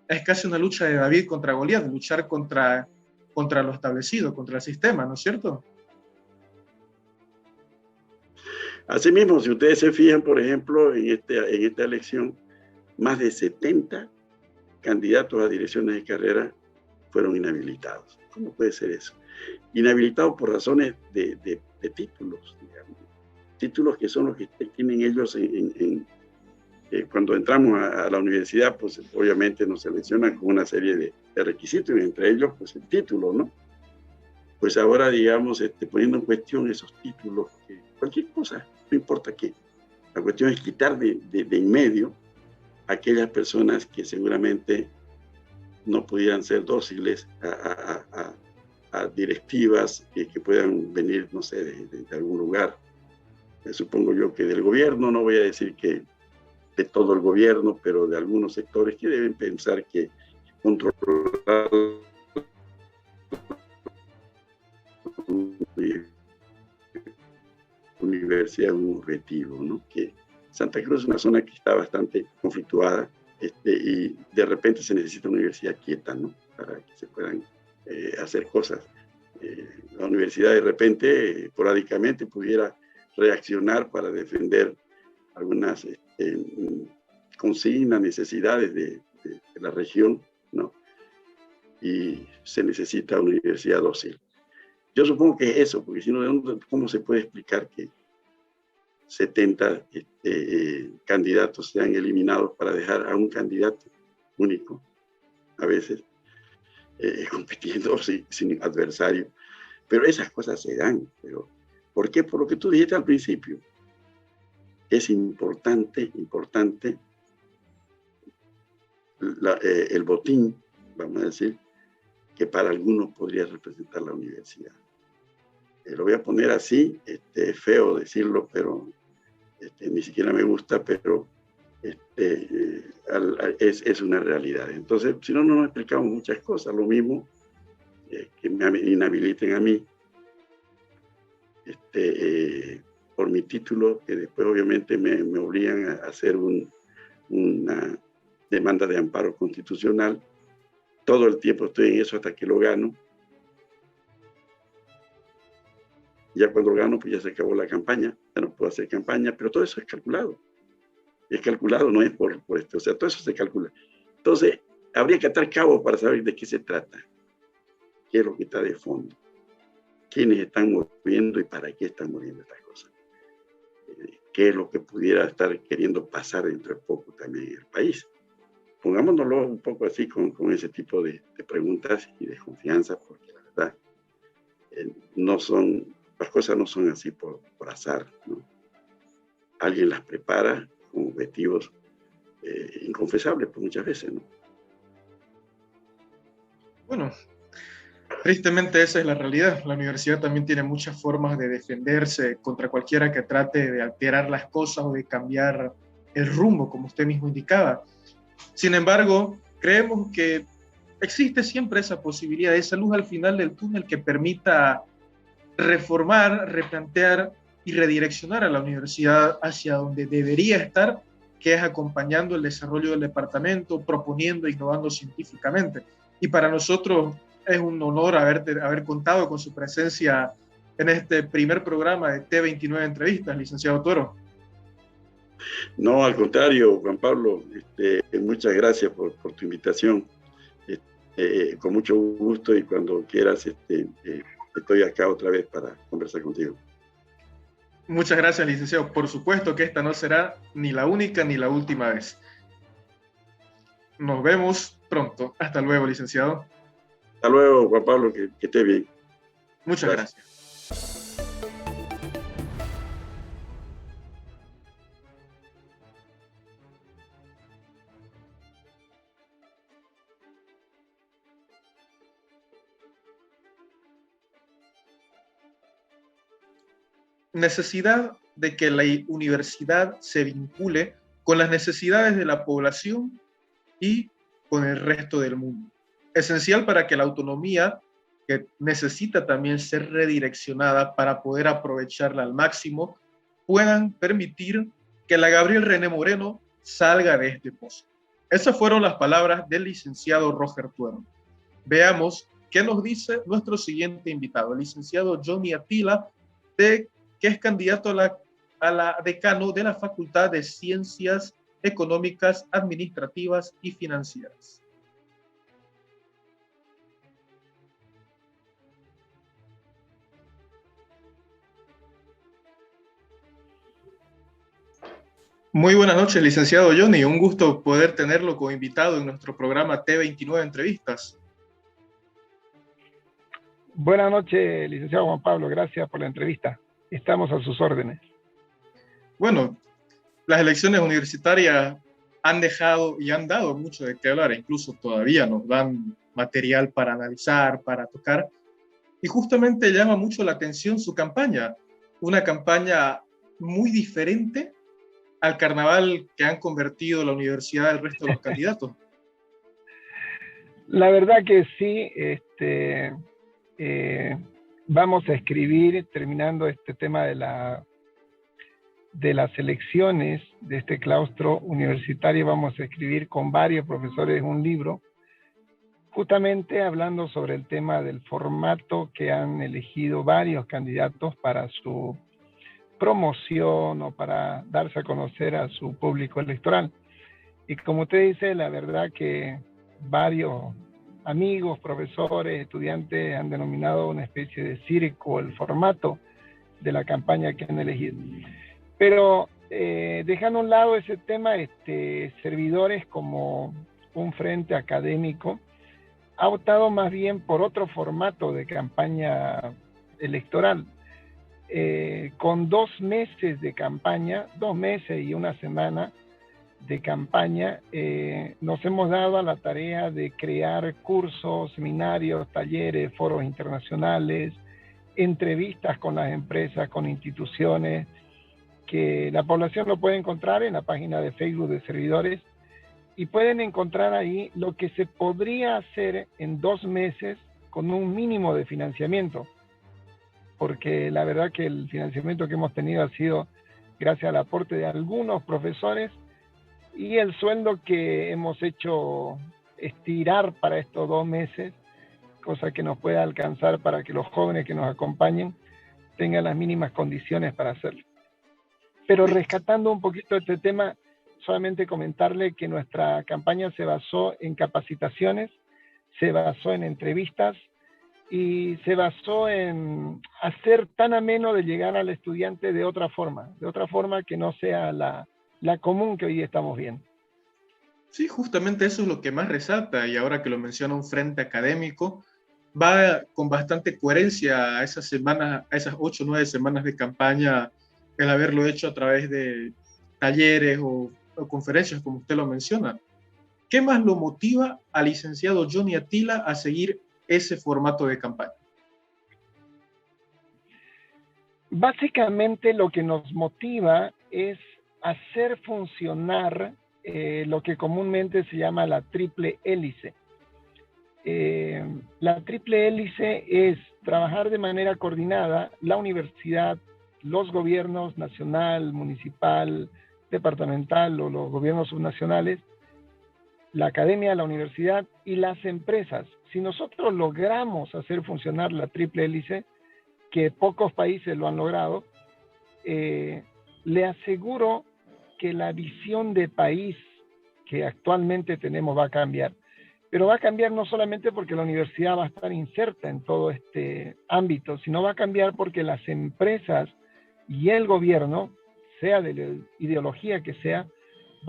es casi una lucha de David contra Goliat, luchar contra lo establecido, contra el sistema, ¿no es cierto? Asimismo, si ustedes se fijan, por ejemplo, en esta elección, más de 70 candidatos a direcciones de carrera fueron inhabilitados. ¿Cómo puede ser eso? Inhabilitados por razones de títulos, digamos. Títulos que son los que tienen ellos cuando entramos a la universidad, pues obviamente nos seleccionan con una serie de requisitos, y entre ellos, pues el título, ¿no? Pues ahora, digamos, poniendo en cuestión esos títulos, cualquier cosa, no importa qué. La cuestión es quitar de en medio a aquellas personas que seguramente no pudieran ser dóciles a directivas que puedan venir, no sé, de algún lugar. Supongo yo que del gobierno, no voy a decir que de todo el gobierno, pero de algunos sectores que deben pensar que controlar universidad es un objetivo, ¿no? Que Santa Cruz es una zona que está bastante conflictuada, y de repente se necesita una universidad quieta, ¿no? Para que se puedan hacer cosas. La universidad de repente, esporádicamente, pudiera reaccionar para defender algunas consignas, necesidades de la región, ¿no? Y se necesita una universidad dócil. Yo supongo que es eso, porque si no, ¿cómo se puede explicar que 70 candidatos sean eliminados para dejar a un candidato único, a veces, compitiendo sin adversario? Pero esas cosas se dan. Pero, ¿por qué? Por lo que tú dijiste al principio. Es importante el botín, vamos a decir, que para algunos podría representar la universidad. Lo voy a poner así, feo decirlo, pero ni siquiera me gusta, pero es una realidad. Entonces, si no, no nos explicamos muchas cosas. Lo mismo que me inhabiliten a mí por mi título, que después obviamente me obligan a hacer una demanda de amparo constitucional. Todo el tiempo estoy en eso hasta que lo gano. Ya cuando lo gano, pues ya se acabó la campaña, ya no puedo hacer campaña, pero todo eso es calculado. Es calculado, no es por esto, o sea, todo eso se calcula. Entonces, habría que atar cabos para saber de qué se trata, qué es lo que está de fondo, quiénes están moviendo y para qué están moviendo estas cosas, qué es lo que pudiera estar queriendo pasar dentro de poco también en el país. Pongámonoslo un poco así con ese tipo de preguntas y de confianza, porque la verdad, las cosas no son así por azar, ¿no? Alguien las prepara con objetivos inconfesables, pues muchas veces, ¿no? Bueno, tristemente esa es la realidad. La universidad también tiene muchas formas de defenderse contra cualquiera que trate de alterar las cosas o de cambiar el rumbo, como usted mismo indicaba. Sin embargo, creemos que existe siempre esa posibilidad, esa luz al final del túnel que permita reformar, replantear y redireccionar a la universidad hacia donde debería estar, que es acompañando el desarrollo del departamento, proponiendo e innovando científicamente. Y para nosotros es un honor haber contado con su presencia en este primer programa de T29 Entrevistas, licenciado Toro. No, al contrario, Juan Pablo, muchas gracias por tu invitación. Con mucho gusto, y cuando quieras, estoy acá otra vez para conversar contigo. Muchas gracias, licenciado. Por supuesto que esta no será ni la única ni la última vez. Nos vemos pronto. Hasta luego, licenciado. Hasta luego, Juan Pablo, que esté bien. Muchas gracias. Necesidad de que la universidad se vincule con las necesidades de la población y con el resto del mundo. Esencial para que la autonomía, que necesita también ser redireccionada para poder aprovecharla al máximo, puedan permitir que la Gabriel René Moreno salga de este pozo. Esas fueron las palabras del licenciado Roger Tuero. Veamos qué nos dice nuestro siguiente invitado, el licenciado Johnny Atila, que es candidato a la decano de la Facultad de Ciencias Económicas, Administrativas y Financieras. Muy buenas noches, licenciado Johnny. Un gusto poder tenerlo como invitado en nuestro programa T29 Entrevistas. Buenas noches, licenciado Juan Pablo. Gracias por la entrevista. Estamos a sus órdenes. Bueno, las elecciones universitarias han dejado y han dado mucho de qué hablar, incluso todavía nos dan material para analizar, para tocar, y justamente llama mucho la atención su campaña, una campaña muy diferente al carnaval que han convertido la universidad del resto de los candidatos. La verdad que sí, vamos a escribir, terminando este tema de la de las elecciones de este claustro universitario vamos a escribir con varios profesores un libro, justamente hablando sobre el tema del formato que han elegido varios candidatos para su promoción o para darse a conocer a su público electoral. Y como usted dice, la verdad que varios amigos, profesores, estudiantes han denominado una especie de circo el formato de la campaña que han elegido. Pero dejando a un lado ese tema, Servidores como un frente académico ha optado más bien por otro formato de campaña electoral. Con 2 meses de campaña, 2 meses y una semana de campaña, nos hemos dado a la tarea de crear cursos, seminarios, talleres, foros internacionales, entrevistas con las empresas, con instituciones, que la población lo puede encontrar en la página de Facebook de Servidores, y pueden encontrar ahí lo que se podría hacer en 2 meses con un mínimo de financiamiento, porque la verdad que el financiamiento que hemos tenido ha sido gracias al aporte de algunos profesores y el sueldo que hemos hecho estirar para estos 2 meses, cosa que nos pueda alcanzar para que los jóvenes que nos acompañen tengan las mínimas condiciones para hacerlo. Pero rescatando un poquito este tema, solamente comentarle que nuestra campaña se basó en capacitaciones, se basó en entrevistas y se basó en hacer tan ameno de llegar al estudiante de otra forma que no sea la común que hoy estamos viendo. Sí, justamente eso es lo que más resalta, y ahora que lo menciona un frente académico, va con bastante coherencia a esas semanas, a esas 8 o 9 semanas de campaña, el haberlo hecho a través de talleres o conferencias, como usted lo menciona. ¿Qué más lo motiva al licenciado Johnny Atila a seguir ese formato de campaña? Básicamente lo que nos motiva es hacer funcionar lo que comúnmente se llama la triple hélice. La triple hélice es trabajar de manera coordinada la universidad, los gobiernos nacional, municipal, departamental o los gobiernos subnacionales, la academia, la universidad y las empresas. Si nosotros logramos hacer funcionar la triple hélice, que pocos países lo han logrado, le aseguro que la visión de país que actualmente tenemos va a cambiar. Pero va a cambiar no solamente porque la universidad va a estar inserta en todo este ámbito, sino va a cambiar porque las empresas y el gobierno, sea de la ideología que sea,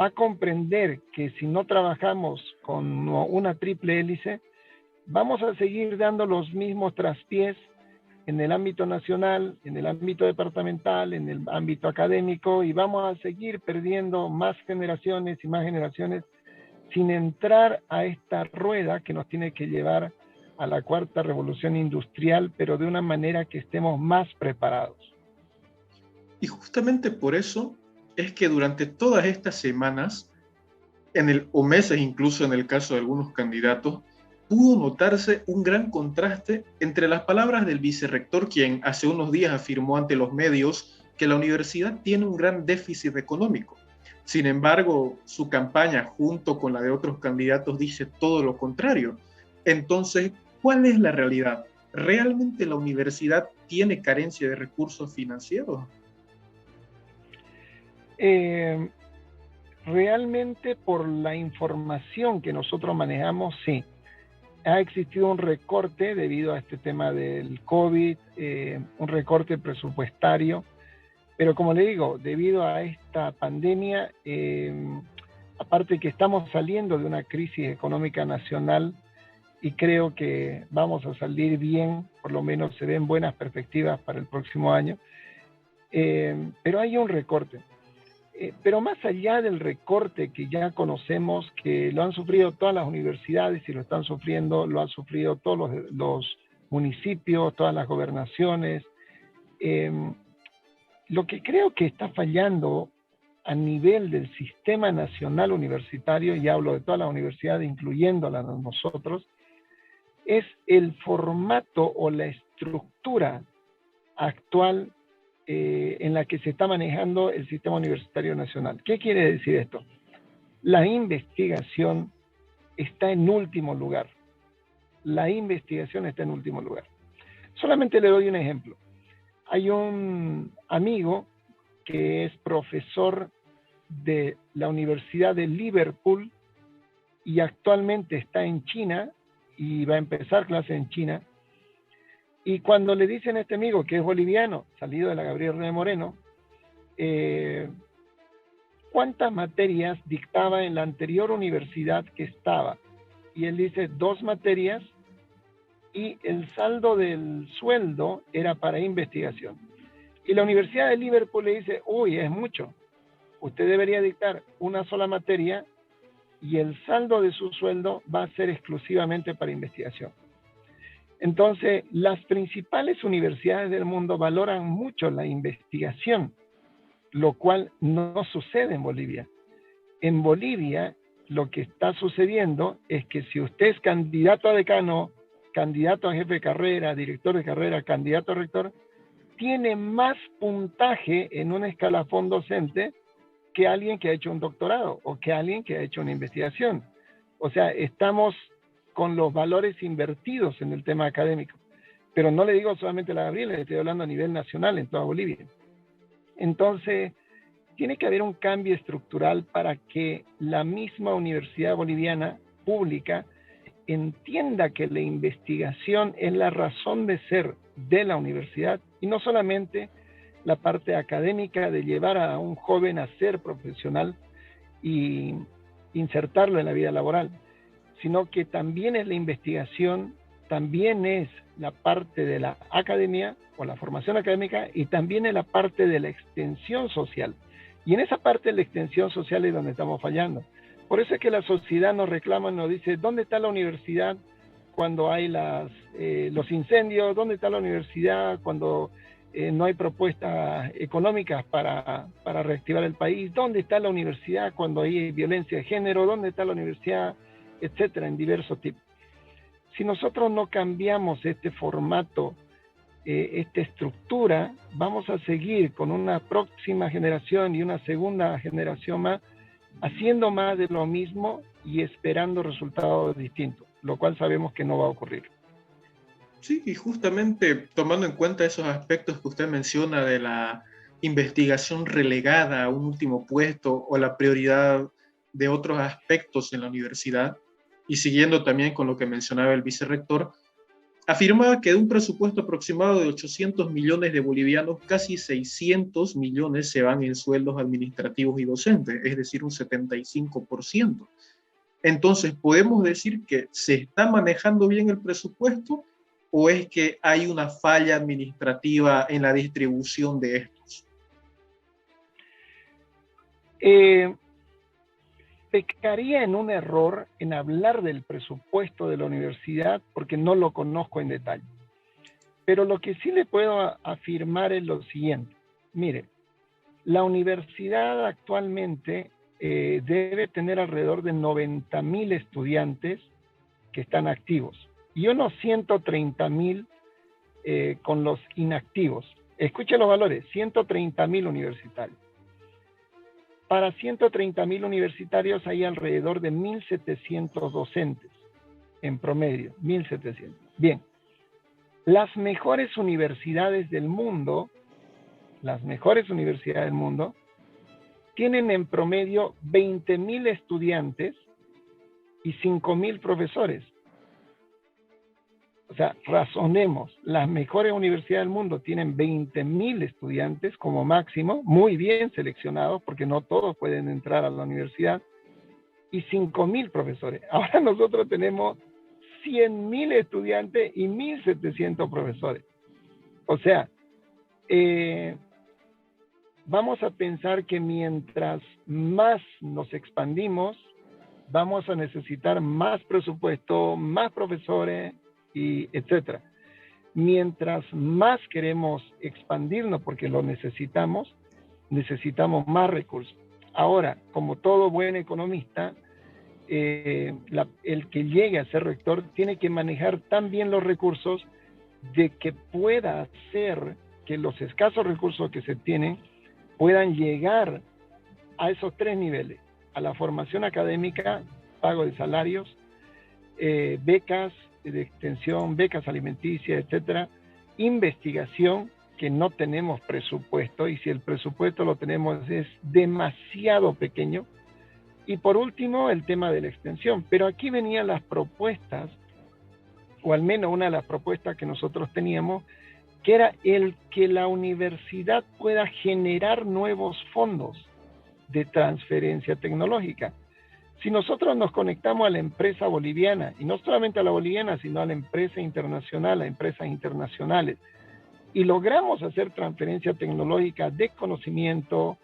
va a comprender que si no trabajamos con una triple hélice, vamos a seguir dando los mismos traspiés en el ámbito nacional, en el ámbito departamental, en el ámbito académico, y vamos a seguir perdiendo más generaciones y más generaciones sin entrar a esta rueda que nos tiene que llevar a la 4ª revolución industrial, pero de una manera que estemos más preparados. Y justamente por eso es que durante todas estas semanas, o meses incluso en el caso de algunos candidatos, pudo notarse un gran contraste entre las palabras del vicerrector, quien hace unos días afirmó ante los medios que la universidad tiene un gran déficit económico. Sin embargo, su campaña, junto con la de otros candidatos, dice todo lo contrario. Entonces, ¿cuál es la realidad? ¿Realmente la universidad tiene carencia de recursos financieros? Realmente, por la información que nosotros manejamos, sí. Ha existido un recorte debido a este tema del COVID, un recorte presupuestario, pero como le digo, debido a esta pandemia, aparte que estamos saliendo de una crisis económica nacional y creo que vamos a salir bien, por lo menos se ven buenas perspectivas para el próximo año, pero hay un recorte. Pero más allá del recorte que ya conocemos, que lo han sufrido todas las universidades y lo están sufriendo, lo han sufrido todos los municipios, todas las gobernaciones, lo que creo que está fallando a nivel del sistema nacional universitario, y hablo de todas las universidades, incluyéndolas nosotros, es el formato o la estructura actual en la que se está manejando el sistema universitario nacional. ¿Qué quiere decir esto? La investigación está en último lugar. La investigación está en último lugar. Solamente le doy un ejemplo. Hay un amigo que es profesor de la Universidad de Liverpool y actualmente está en China y va a empezar clases en China. Y cuando le dicen a este amigo que es boliviano, salido de la Gabriel René Moreno, ¿cuántas materias dictaba en la anterior universidad que estaba? Y él dice 2 materias y el saldo del sueldo era para investigación. Y la Universidad de Liverpool le dice, uy, es mucho. Usted debería dictar una sola materia y el saldo de su sueldo va a ser exclusivamente para investigación. Entonces, las principales universidades del mundo valoran mucho la investigación, lo cual no sucede en Bolivia. En Bolivia, lo que está sucediendo es que si usted es candidato a decano, candidato a jefe de carrera, director de carrera, candidato a rector, tiene más puntaje en un escalafón docente que alguien que ha hecho un doctorado o que alguien que ha hecho una investigación. O sea, estamos con los valores invertidos en el tema académico. Pero no le digo solamente a la Gabriela, le estoy hablando a nivel nacional en toda Bolivia. Entonces, tiene que haber un cambio estructural para que la misma universidad boliviana pública entienda que la investigación es la razón de ser de la universidad y no solamente la parte académica de llevar a un joven a ser profesional y insertarlo en la vida laboral, sino que también es la investigación, también es la parte de la academia o la formación académica y también es la parte de la extensión social. Y en esa parte de la extensión social es donde estamos fallando. Por eso es que la sociedad nos reclama, nos dice, ¿dónde está la universidad cuando hay los incendios? ¿Dónde está la universidad cuando no hay propuestas económicas para reactivar el país? ¿Dónde está la universidad cuando hay violencia de género? ¿Dónde está la universidad? Etcétera, en diversos tipos. Si nosotros no cambiamos este formato, esta estructura, vamos a seguir con una próxima generación y una segunda generación más, haciendo más de lo mismo y esperando resultados distintos, lo cual sabemos que no va a ocurrir. Sí, y justamente tomando en cuenta esos aspectos que usted menciona de la investigación relegada a un último puesto o la prioridad de otros aspectos en la universidad, y siguiendo también con lo que mencionaba el vicerrector, afirmaba que de un presupuesto aproximado de 800 millones de bolivianos, casi 600 millones se van en sueldos administrativos y docentes, es decir, un 75%. Entonces, ¿podemos decir que se está manejando bien el presupuesto o es que hay una falla administrativa en la distribución de estos? Pecaría en un error en hablar del presupuesto de la universidad porque no lo conozco en detalle. Pero lo que sí le puedo afirmar es lo siguiente. Mire, la universidad actualmente debe tener alrededor de 90,000 estudiantes que están activos y unos 130,000 con los inactivos. Escuche los valores, 130,000 universitarios. Para 130,000 universitarios hay alrededor de 1,700 docentes en promedio, 1,700. Bien, las mejores universidades del mundo, tienen en promedio 20,000 estudiantes y 5,000 profesores. O sea, razonemos, las mejores universidades del mundo tienen 20,000 estudiantes como máximo, muy bien seleccionados, porque no todos pueden entrar a la universidad, y 5,000 profesores. Ahora nosotros tenemos 100,000 estudiantes y 1,700 profesores. O sea, vamos a pensar que mientras más nos expandimos, vamos a necesitar más presupuesto, más profesores, y etcétera. Mientras más queremos expandirnos porque lo necesitamos más recursos. Ahora, como todo buen economista, el que llegue a ser rector tiene que manejar tan bien los recursos de que pueda hacer que que los escasos recursos que se tienen puedan llegar a esos tres niveles: a la formación académica, pago de salarios, becas de extensión, becas alimenticias, etcétera, investigación, que no tenemos presupuesto, y si el presupuesto lo tenemos es demasiado pequeño, y por último el tema de la extensión. Pero aquí venían las propuestas, o al menos una de las propuestas que nosotros teníamos, que era el que la universidad pueda generar nuevos fondos de transferencia tecnológica. Si nosotros nos conectamos a la empresa boliviana, y no solamente a la boliviana, sino a la empresa internacional, a empresas internacionales, y logramos hacer transferencia tecnológica de conocimiento,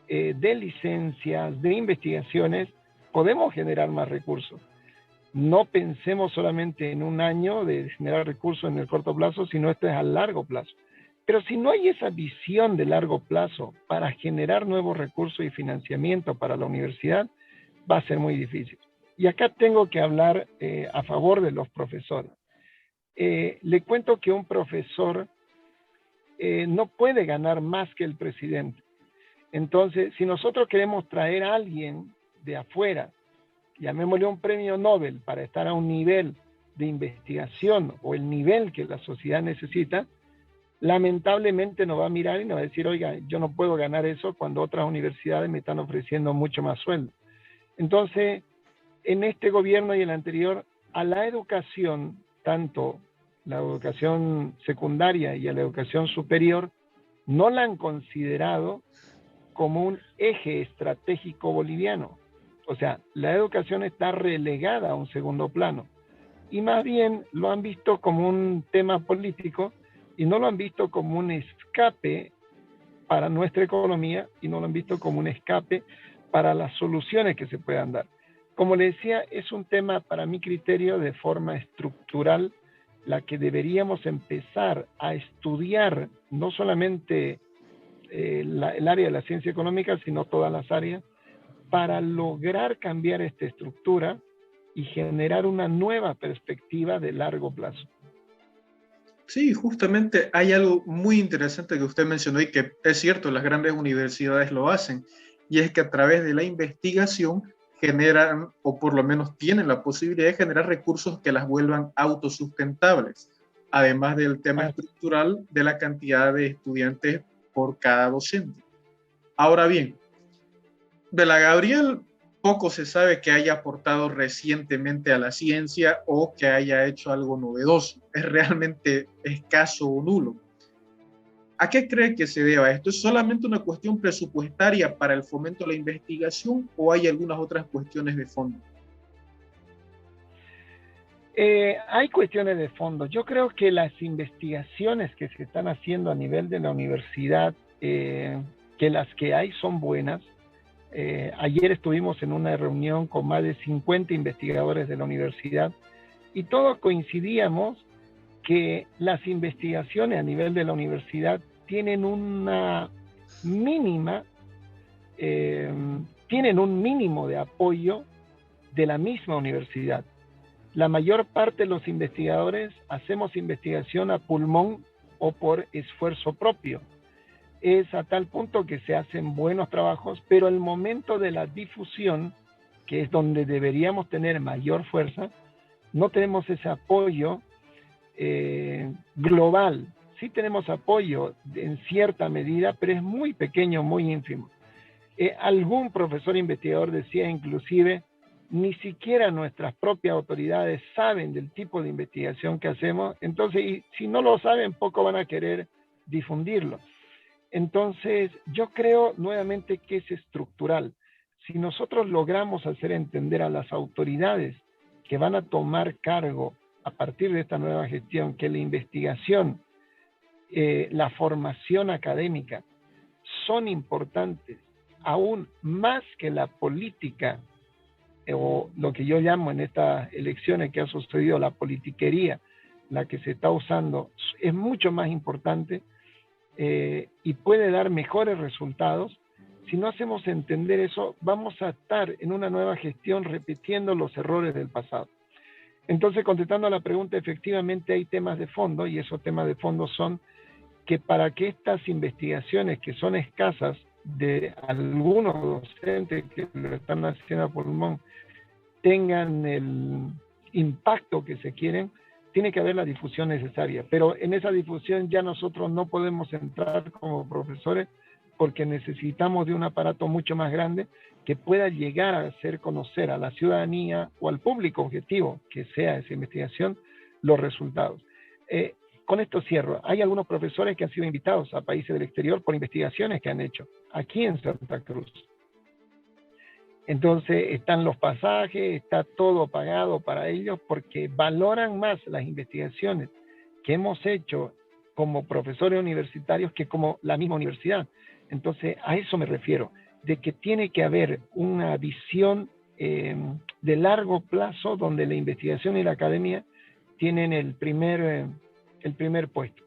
de licencias, de investigaciones, podemos generar más recursos. No pensemos solamente en un año de generar recursos en el corto plazo, sino esto es a largo plazo. Pero si no hay esa visión de largo plazo para generar nuevos recursos y financiamiento para la universidad, va a ser muy difícil. Y acá tengo que hablar a favor de los profesores. Le cuento que un profesor no puede ganar más que el presidente. Entonces, si nosotros queremos traer a alguien de afuera, llamémosle un premio Nobel, para estar a un nivel de investigación o el nivel que la sociedad necesita, lamentablemente nos va a mirar y nos va a decir: oiga, yo no puedo ganar eso cuando otras universidades me están ofreciendo mucho más sueldo. Entonces, en este gobierno y el anterior, a la educación, tanto la educación secundaria y a la educación superior, no la han considerado como un eje estratégico boliviano. O sea, la educación está relegada a un segundo plano. Y más bien lo han visto como un tema político y no lo han visto como un escape para nuestra economía, y no lo han visto como un escape para las soluciones que se puedan dar. Como le decía, es un tema, para mi criterio, de forma estructural, la que deberíamos empezar a estudiar, no solamente el área de la ciencia económica, sino todas las áreas, para lograr cambiar esta estructura y generar una nueva perspectiva de largo plazo. Sí, justamente hay algo muy interesante que usted mencionó y que es cierto, las grandes universidades lo hacen, y es que a través de la investigación generan, o por lo menos tienen la posibilidad de generar recursos que las vuelvan autosustentables, además del tema estructural de la cantidad de estudiantes por cada docente. Ahora bien, de la Gabriel poco se sabe que haya aportado recientemente a la ciencia o que haya hecho algo novedoso. Es realmente escaso o nulo. ¿A qué cree que se deba esto? ¿Es solamente una cuestión presupuestaria para el fomento de la investigación o hay algunas otras cuestiones de fondo? Hay cuestiones de fondo. Yo creo que las investigaciones que se están haciendo a nivel de la universidad, que las que hay son buenas. Ayer estuvimos en una reunión con más de 50 investigadores de la universidad y todos coincidíamos que las investigaciones a nivel de la universidad tienen una mínima, tienen un mínimo de apoyo de la misma universidad. La mayor parte de los investigadores hacemos investigación a pulmón o por esfuerzo propio. Es a tal punto que se hacen buenos trabajos, pero el momento de la difusión, que es donde deberíamos tener mayor fuerza, no tenemos ese apoyo global. Sí tenemos apoyo en cierta medida, pero es muy pequeño, muy ínfimo. Algún profesor investigador decía inclusive, ni siquiera nuestras propias autoridades saben del tipo de investigación que hacemos, entonces, y si no lo saben, poco van a querer difundirlo. Entonces, yo creo nuevamente que es estructural. Si nosotros logramos hacer entender a las autoridades que van a tomar cargo a partir de esta nueva gestión, que la investigación, la formación académica son importantes, aún más que la política, o lo que yo llamo en estas elecciones que ha sucedido la politiquería, la que se está usando, es mucho más importante y puede dar mejores resultados. Si no hacemos entender eso, vamos a estar en una nueva gestión repitiendo los errores del pasado. Entonces, contestando a la pregunta, efectivamente hay temas de fondo, y esos temas de fondo son que para que estas investigaciones, que son escasas, de algunos docentes que lo están haciendo a pulmón, tengan el impacto que se quieren, tiene que haber la difusión necesaria. Pero en esa difusión ya nosotros no podemos entrar como profesores, porque necesitamos de un aparato mucho más grande que pueda llegar a hacer conocer a la ciudadanía o al público objetivo que sea esa investigación los resultados. Con esto cierro. Hay algunos profesores que han sido invitados a países del exterior por investigaciones que han hecho aquí en Santa Cruz. Entonces están los pasajes, está todo pagado para ellos, porque valoran más las investigaciones que hemos hecho como profesores universitarios que como la misma universidad. Entonces a eso me refiero, de que tiene que haber una visión de largo plazo, donde la investigación y la academia tienen el primer puesto.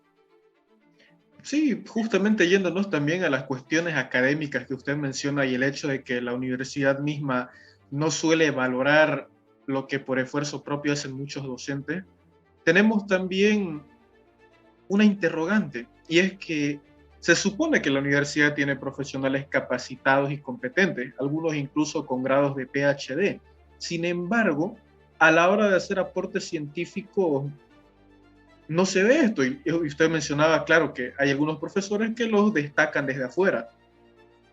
Sí, justamente yéndonos también a las cuestiones académicas que usted menciona y el hecho de que la universidad misma no suele valorar lo que por esfuerzo propio hacen muchos docentes, tenemos también una interrogante, y es que se supone que la universidad tiene profesionales capacitados y competentes, algunos incluso con grados de PhD. Sin embargo, a la hora de hacer aportes científicos, no se ve esto. Y usted mencionaba, claro, que hay algunos profesores que los destacan desde afuera.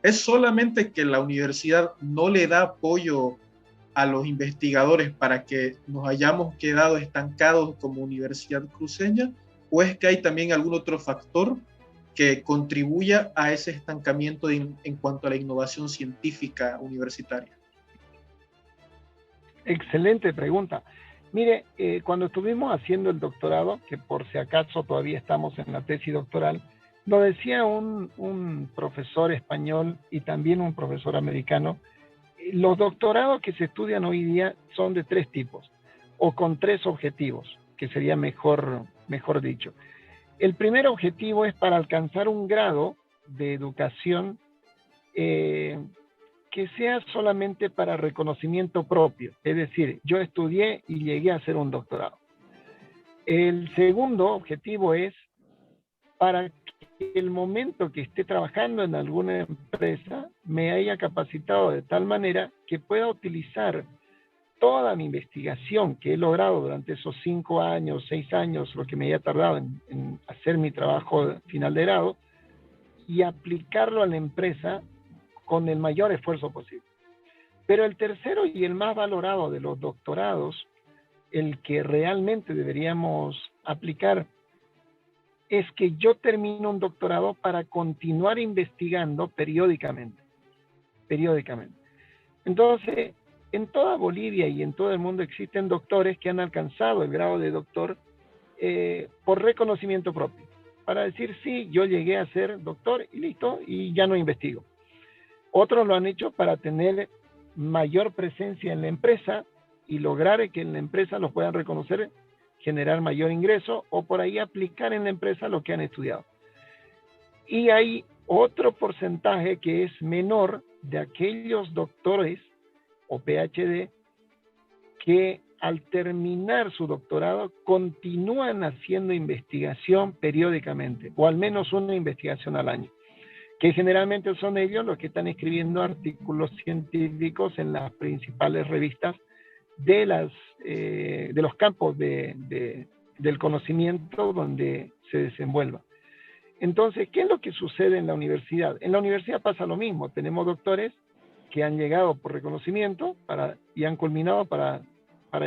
Es solamente que la universidad no le da apoyo a los investigadores para que nos hayamos quedado estancados como universidad cruceña, o es que hay también algún otro factor que contribuya a ese estancamiento en cuanto a la innovación científica universitaria. Excelente pregunta. Mire, cuando estuvimos haciendo el doctorado, que por si acaso todavía estamos en la tesis doctoral, lo decía un profesor español y también un profesor americano: los doctorados que se estudian hoy día son de 3 tipos, o con 3 objetivos, que sería mejor dicho. El primer objetivo es para alcanzar un grado de educación que sea solamente para reconocimiento propio, es decir, yo estudié y llegué a hacer un doctorado. El segundo objetivo es para que el momento que esté trabajando en alguna empresa me haya capacitado de tal manera que pueda utilizar toda mi investigación que he logrado durante esos 5 años, 6 años, lo que me haya tardado en hacer mi trabajo final de grado, y aplicarlo a la empresa con el mayor esfuerzo posible. Pero el tercero y el más valorado de los doctorados, el que realmente deberíamos aplicar, es que yo termino un doctorado para continuar investigando periódicamente. Entonces, en toda Bolivia y en todo el mundo existen doctores que han alcanzado el grado de doctor por reconocimiento propio, para decir, sí, yo llegué a ser doctor y listo, y ya no investigo. Otros lo han hecho para tener mayor presencia en la empresa y lograr que en la empresa los puedan reconocer, generar mayor ingreso, o por ahí aplicar en la empresa lo que han estudiado. Y hay otro porcentaje que es menor, de aquellos doctores o PhD que al terminar su doctorado continúan haciendo investigación periódicamente, o al menos una investigación al año, que generalmente son ellos los que están escribiendo artículos científicos en las principales revistas de los campos del conocimiento donde se desenvuelva. Entonces, ¿qué es lo que sucede en la universidad? En la universidad pasa lo mismo. Tenemos doctores que han llegado por reconocimiento y han culminado para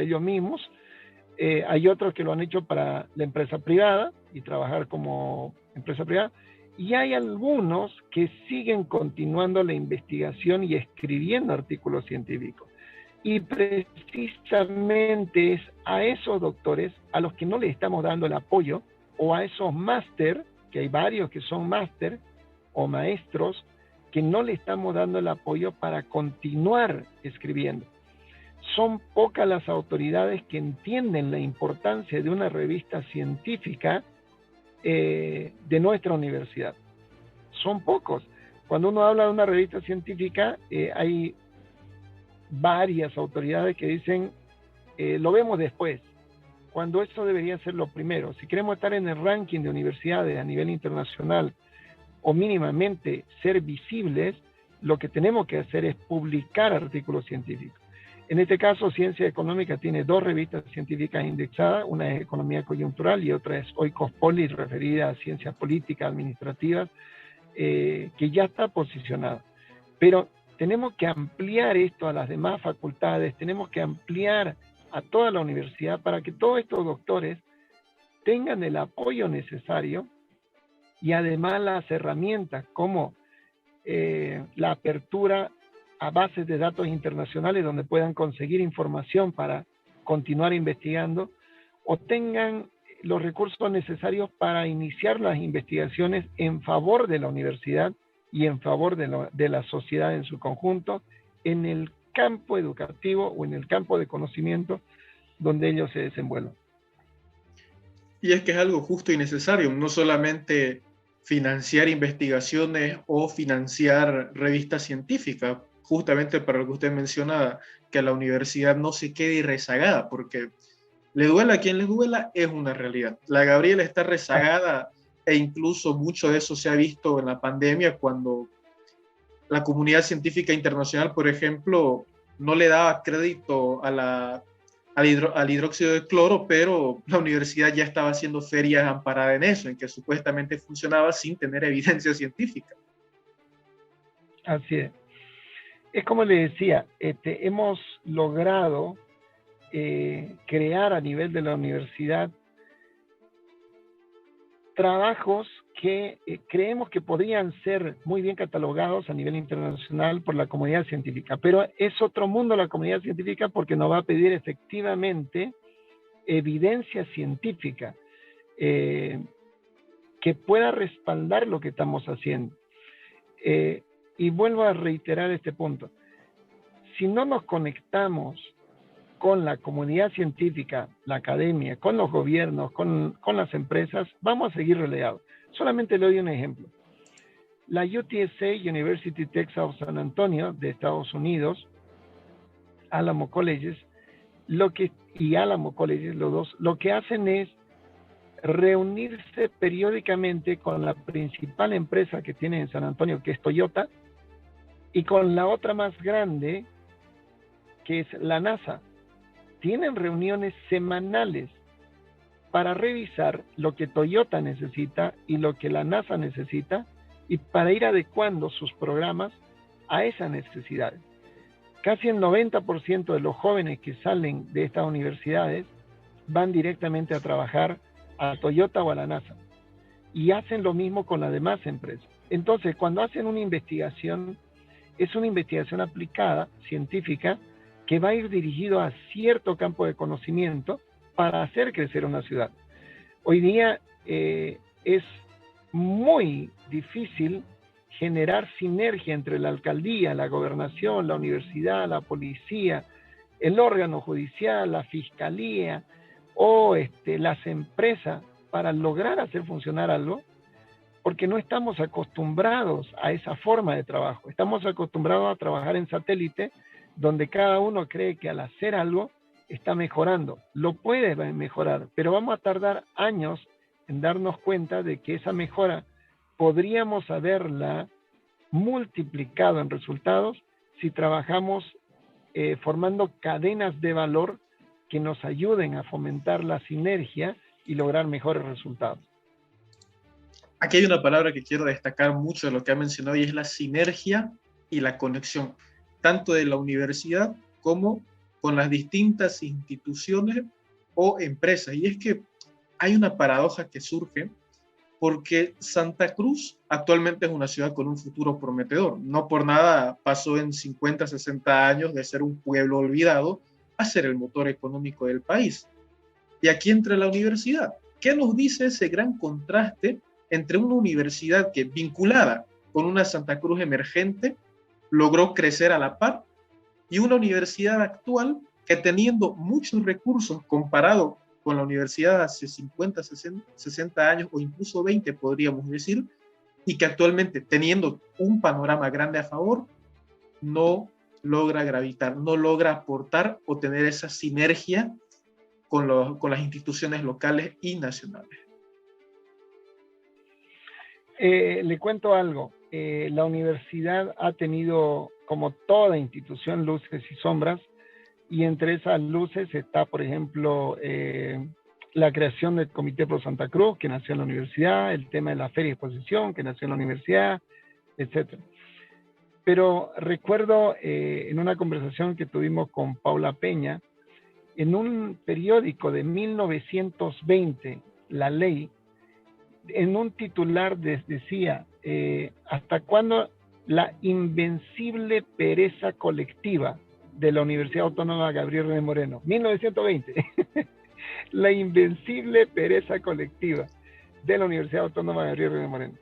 ellos mismos. Hay otros que lo han hecho para la empresa privada y trabajar como empresa privada. Y hay algunos que siguen continuando la investigación y escribiendo artículos científicos. Y precisamente es a esos doctores a los que no les estamos dando el apoyo, o a esos máster, que hay varios que son máster o maestros, que no le estamos dando el apoyo para continuar escribiendo. Son pocas las autoridades que entienden la importancia de una revista científica de nuestra universidad. Son pocos. Cuando uno habla de una revista científica, hay varias autoridades que dicen, lo vemos después, cuando eso debería ser lo primero. Si queremos estar en el ranking de universidades a nivel internacional o mínimamente ser visibles, lo que tenemos que hacer es publicar artículos científicos. En este caso, Ciencia Económica tiene 2 revistas científicas indexadas, una es Economía Coyuntural y otra es Oikos Polis, referida a ciencias políticas, administrativas, que ya está posicionada. Pero tenemos que ampliar esto a las demás facultades, tenemos que ampliar a toda la universidad para que todos estos doctores tengan el apoyo necesario y además las herramientas como la apertura a bases de datos internacionales donde puedan conseguir información para continuar investigando o tengan los recursos necesarios para iniciar las investigaciones en favor de la universidad y en favor de la sociedad en su conjunto en el campo educativo o en el campo de conocimiento donde ellos se desenvuelven. Y es que es algo justo y necesario, no solamente financiar investigaciones o financiar revistas científicas, justamente para lo que usted mencionaba, que la universidad no se quede rezagada, porque le duela a quien le duela, es una realidad. La Gabriela está rezagada e incluso mucho de eso se ha visto en la pandemia cuando la comunidad científica internacional, por ejemplo, no le daba crédito al hidróxido de cloro, pero la universidad ya estaba haciendo ferias amparadas en eso, en que supuestamente funcionaba sin tener evidencia científica. Así es. Es como le decía, hemos logrado crear a nivel de la universidad trabajos que creemos que podrían ser muy bien catalogados a nivel internacional por la comunidad científica, pero es otro mundo la comunidad científica porque nos va a pedir efectivamente evidencia científica que pueda respaldar lo que estamos haciendo. Y vuelvo a reiterar este punto. Si no nos conectamos con la comunidad científica, la academia, con los gobiernos, con las empresas, vamos a seguir relegados. Solamente le doy un ejemplo. La UTSA, University Texas San Antonio, de Estados Unidos, Alamo Colleges, y Alamo Colleges, los dos, lo que hacen es reunirse periódicamente con la principal empresa que tiene en San Antonio, que es Toyota, y con la otra más grande, que es la NASA. Tienen reuniones semanales para revisar lo que Toyota necesita y lo que la NASA necesita y para ir adecuando sus programas a esas necesidades. Casi el 90% de los jóvenes que salen de estas universidades van directamente a trabajar a Toyota o a la NASA y hacen lo mismo con las demás empresas. Entonces, cuando hacen una investigación, es una investigación aplicada, científica, que va a ir dirigido a cierto campo de conocimiento para hacer crecer una ciudad. Hoy día es muy difícil generar sinergia entre la alcaldía, la gobernación, la universidad, la policía, el órgano judicial, la fiscalía o las empresas para lograr hacer funcionar algo, porque no estamos acostumbrados a esa forma de trabajo. Estamos acostumbrados a trabajar en satélite, donde cada uno cree que al hacer algo está mejorando. Lo puede mejorar, pero vamos a tardar años en darnos cuenta de que esa mejora podríamos haberla multiplicado en resultados si trabajamos formando cadenas de valor que nos ayuden a fomentar la sinergia y lograr mejores resultados. Aquí hay una palabra que quiero destacar mucho de lo que ha mencionado y es la sinergia y la conexión, tanto de la universidad como con las distintas instituciones o empresas. Y es que hay una paradoja que surge porque Santa Cruz actualmente es una ciudad con un futuro prometedor. No por nada pasó en 50, 60 años de ser un pueblo olvidado a ser el motor económico del país. Y aquí entra la universidad. ¿Qué nos dice ese gran contraste entre una universidad que, vinculada con una Santa Cruz emergente, logró crecer a la par, y una universidad actual que, teniendo muchos recursos comparado con la universidad hace 50, 60 años o incluso 20, podríamos decir, y que actualmente, teniendo un panorama grande a favor, no logra gravitar, no logra aportar o tener esa sinergia con las instituciones locales y nacionales. Le cuento algo. La universidad ha tenido, como toda institución, luces y sombras, y entre esas luces está, por ejemplo, la creación del Comité Pro Santa Cruz, que nació en la universidad, el tema de la Feria de Exposición, que nació en la universidad, etc. Pero recuerdo en una conversación que tuvimos con Paula Peña, en un periódico de 1920, La Ley, en un titular decía, ¿hasta cuándo la invencible pereza colectiva de la Universidad Autónoma Gabriel René Moreno? 1920. La invencible pereza colectiva de la Universidad Autónoma Gabriel René Moreno.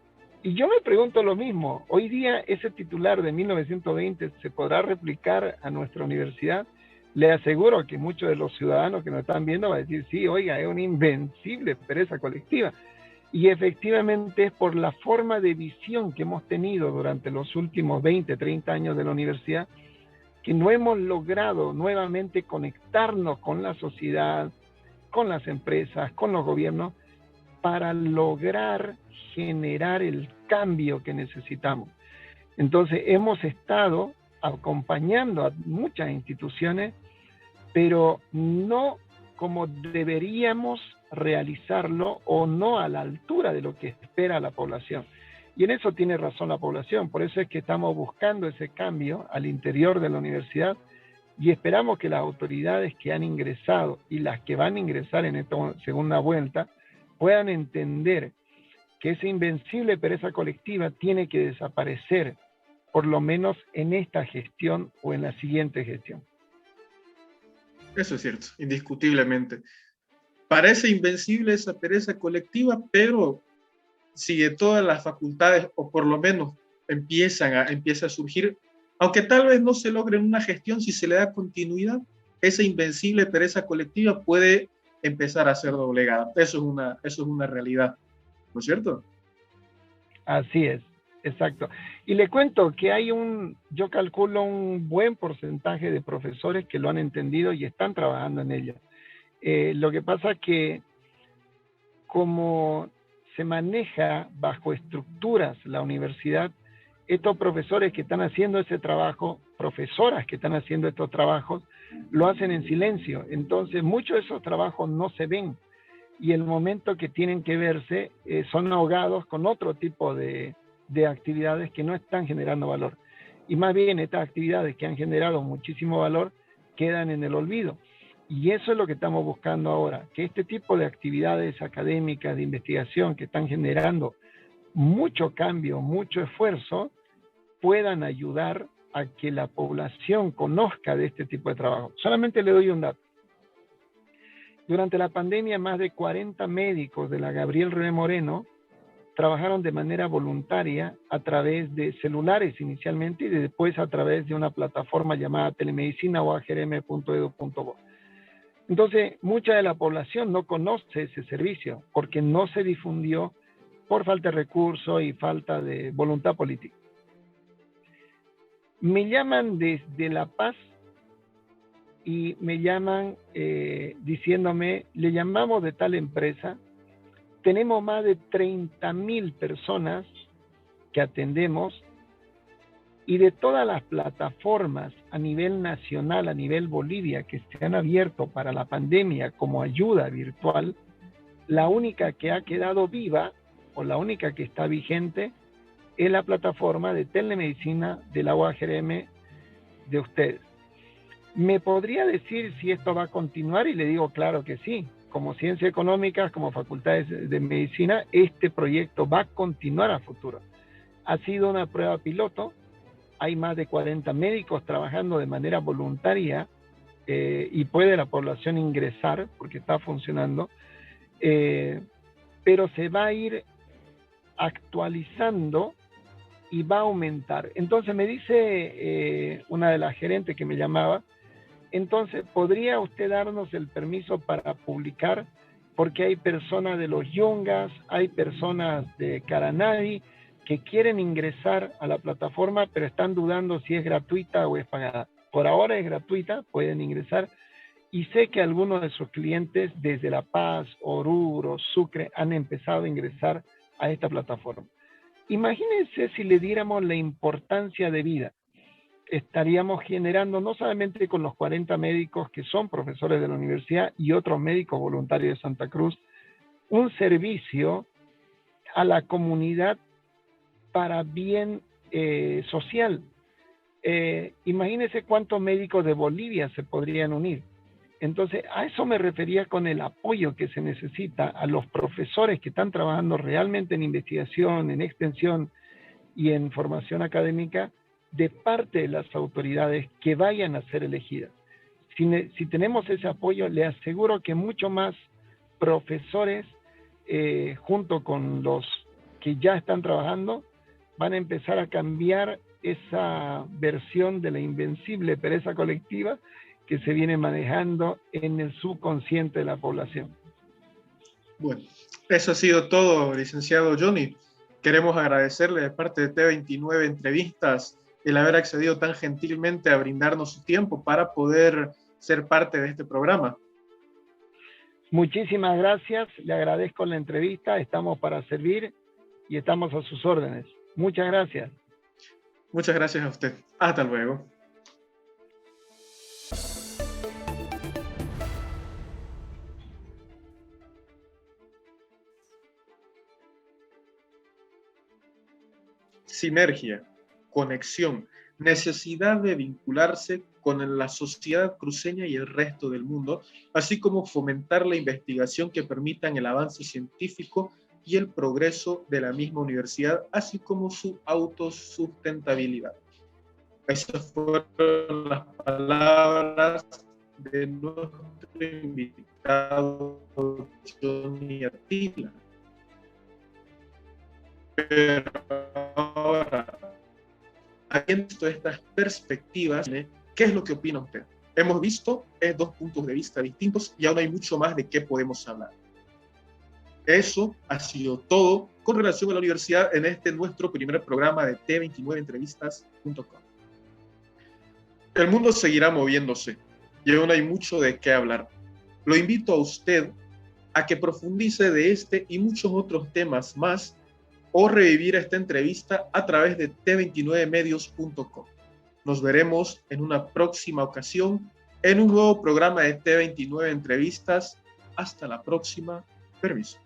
Y yo me pregunto lo mismo. Hoy día ese titular de 1920 se podrá replicar a nuestra universidad. Le aseguro que muchos de los ciudadanos que nos están viendo van a decir, sí, oiga, es una invencible pereza colectiva. Y efectivamente es por la forma de visión que hemos tenido durante los últimos 20, 30 años de la universidad, que no hemos logrado nuevamente conectarnos con la sociedad, con las empresas, con los gobiernos, para lograr generar el cambio que necesitamos. Entonces hemos estado acompañando a muchas instituciones, pero no como deberíamos realizarlo o no a la altura de lo que espera la población. Y en eso tiene razón la población, por eso es que estamos buscando ese cambio al interior de la universidad y esperamos que las autoridades que han ingresado y las que van a ingresar en esta segunda vuelta puedan entender que esa invencible pereza colectiva tiene que desaparecer, por lo menos en esta gestión o en la siguiente gestión. Eso es cierto, indiscutiblemente. Parece invencible esa pereza colectiva, pero si de todas las facultades, o por lo menos empieza a surgir, aunque tal vez no se logre en una gestión, si se le da continuidad, esa invencible pereza colectiva puede empezar a ser doblegada. Eso es una realidad, ¿no es cierto? Así es, exacto. Y le cuento que hay yo calculo un buen porcentaje de profesores que lo han entendido y están trabajando en ello. Lo que pasa es que como se maneja bajo estructuras la universidad, estos profesores que están haciendo ese trabajo, profesoras que están haciendo estos trabajos, lo hacen en silencio. Entonces muchos de esos trabajos no se ven y el momento que tienen que verse son ahogados con otro tipo de actividades que no están generando valor. Y más bien estas actividades que han generado muchísimo valor quedan en el olvido. Y eso es lo que estamos buscando ahora, que este tipo de actividades académicas de investigación que están generando mucho cambio, mucho esfuerzo, puedan ayudar a que la población conozca de este tipo de trabajo. Solamente le doy un dato. Durante la pandemia, más de 40 médicos de la Gabriel René Moreno trabajaron de manera voluntaria a través de celulares inicialmente y después a través de una plataforma llamada telemedicina o agrm.edu.bo. Entonces, mucha de la población no conoce ese servicio porque no se difundió por falta de recursos y falta de voluntad política. Me llaman desde La Paz y me llaman diciéndome, le llamamos de tal empresa, tenemos más de 30,000 personas que atendemos y de todas las plataformas a nivel nacional, a nivel Bolivia, que se han abierto para la pandemia como ayuda virtual, la única que ha quedado viva o la única que está vigente es la plataforma de telemedicina de la UAGRM de ustedes. ¿Me podría decir si esto va a continuar? Y le digo, claro que sí. Como Ciencias Económicas, como facultades de medicina, este proyecto va a continuar a futuro. Ha sido una prueba piloto. Hay más de 40 médicos trabajando de manera voluntaria y puede la población ingresar porque está funcionando. Pero se va a ir actualizando y va a aumentar. Entonces me dice una de las gerentes que me llamaba, entonces, ¿podría usted darnos el permiso para publicar? Porque hay personas de los Yungas, hay personas de Caranay que quieren ingresar a la plataforma, pero están dudando si es gratuita o es pagada. Por ahora es gratuita, pueden ingresar Y sé que algunos de sus clientes desde La Paz, Oruro, Sucre han empezado a ingresar a esta plataforma. Imagínense si le diéramos la importancia de vida. Estaríamos generando, no solamente con los 40 médicos que son profesores de la universidad y otros médicos voluntarios de Santa Cruz, un servicio a la comunidad para bien social. Imagínense cuántos médicos de Bolivia se podrían unir. Entonces, a eso me refería con el apoyo que se necesita a los profesores que están trabajando realmente en investigación, en extensión y en formación académica, de parte de las autoridades que vayan a ser elegidas. Si tenemos ese apoyo, le aseguro que mucho más profesores, junto con los que ya están trabajando, van a empezar a cambiar esa versión de la invencible pereza colectiva que se viene manejando en el subconsciente de la población. Bueno, eso ha sido todo, licenciado Johnny. Queremos agradecerle de parte de T29 Entrevistas el haber accedido tan gentilmente a brindarnos su tiempo para poder ser parte de este programa. Muchísimas gracias, le agradezco la entrevista, estamos para servir y estamos a sus órdenes. Muchas gracias. Muchas gracias a usted. Hasta luego. Sinergia, conexión, necesidad de vincularse con la sociedad cruceña y el resto del mundo, así como fomentar la investigación que permitan el avance científico y el progreso de la misma universidad, así como su autosustentabilidad. Esas fueron las palabras de nuestro invitado Johnny Attila. Pero ahora, viendo estas perspectivas, ¿qué es lo que opina usted? Hemos visto dos puntos de vista distintos y aún hay mucho más de qué podemos hablar. Eso ha sido todo con relación a la universidad en este nuestro primer programa de T29entrevistas.com. El mundo seguirá moviéndose y aún hay mucho de qué hablar. Lo invito a usted a que profundice de este y muchos otros temas más o revivir esta entrevista a través de T29medios.com. Nos veremos en una próxima ocasión en un nuevo programa de T29 Entrevistas. Hasta la próxima. Permiso.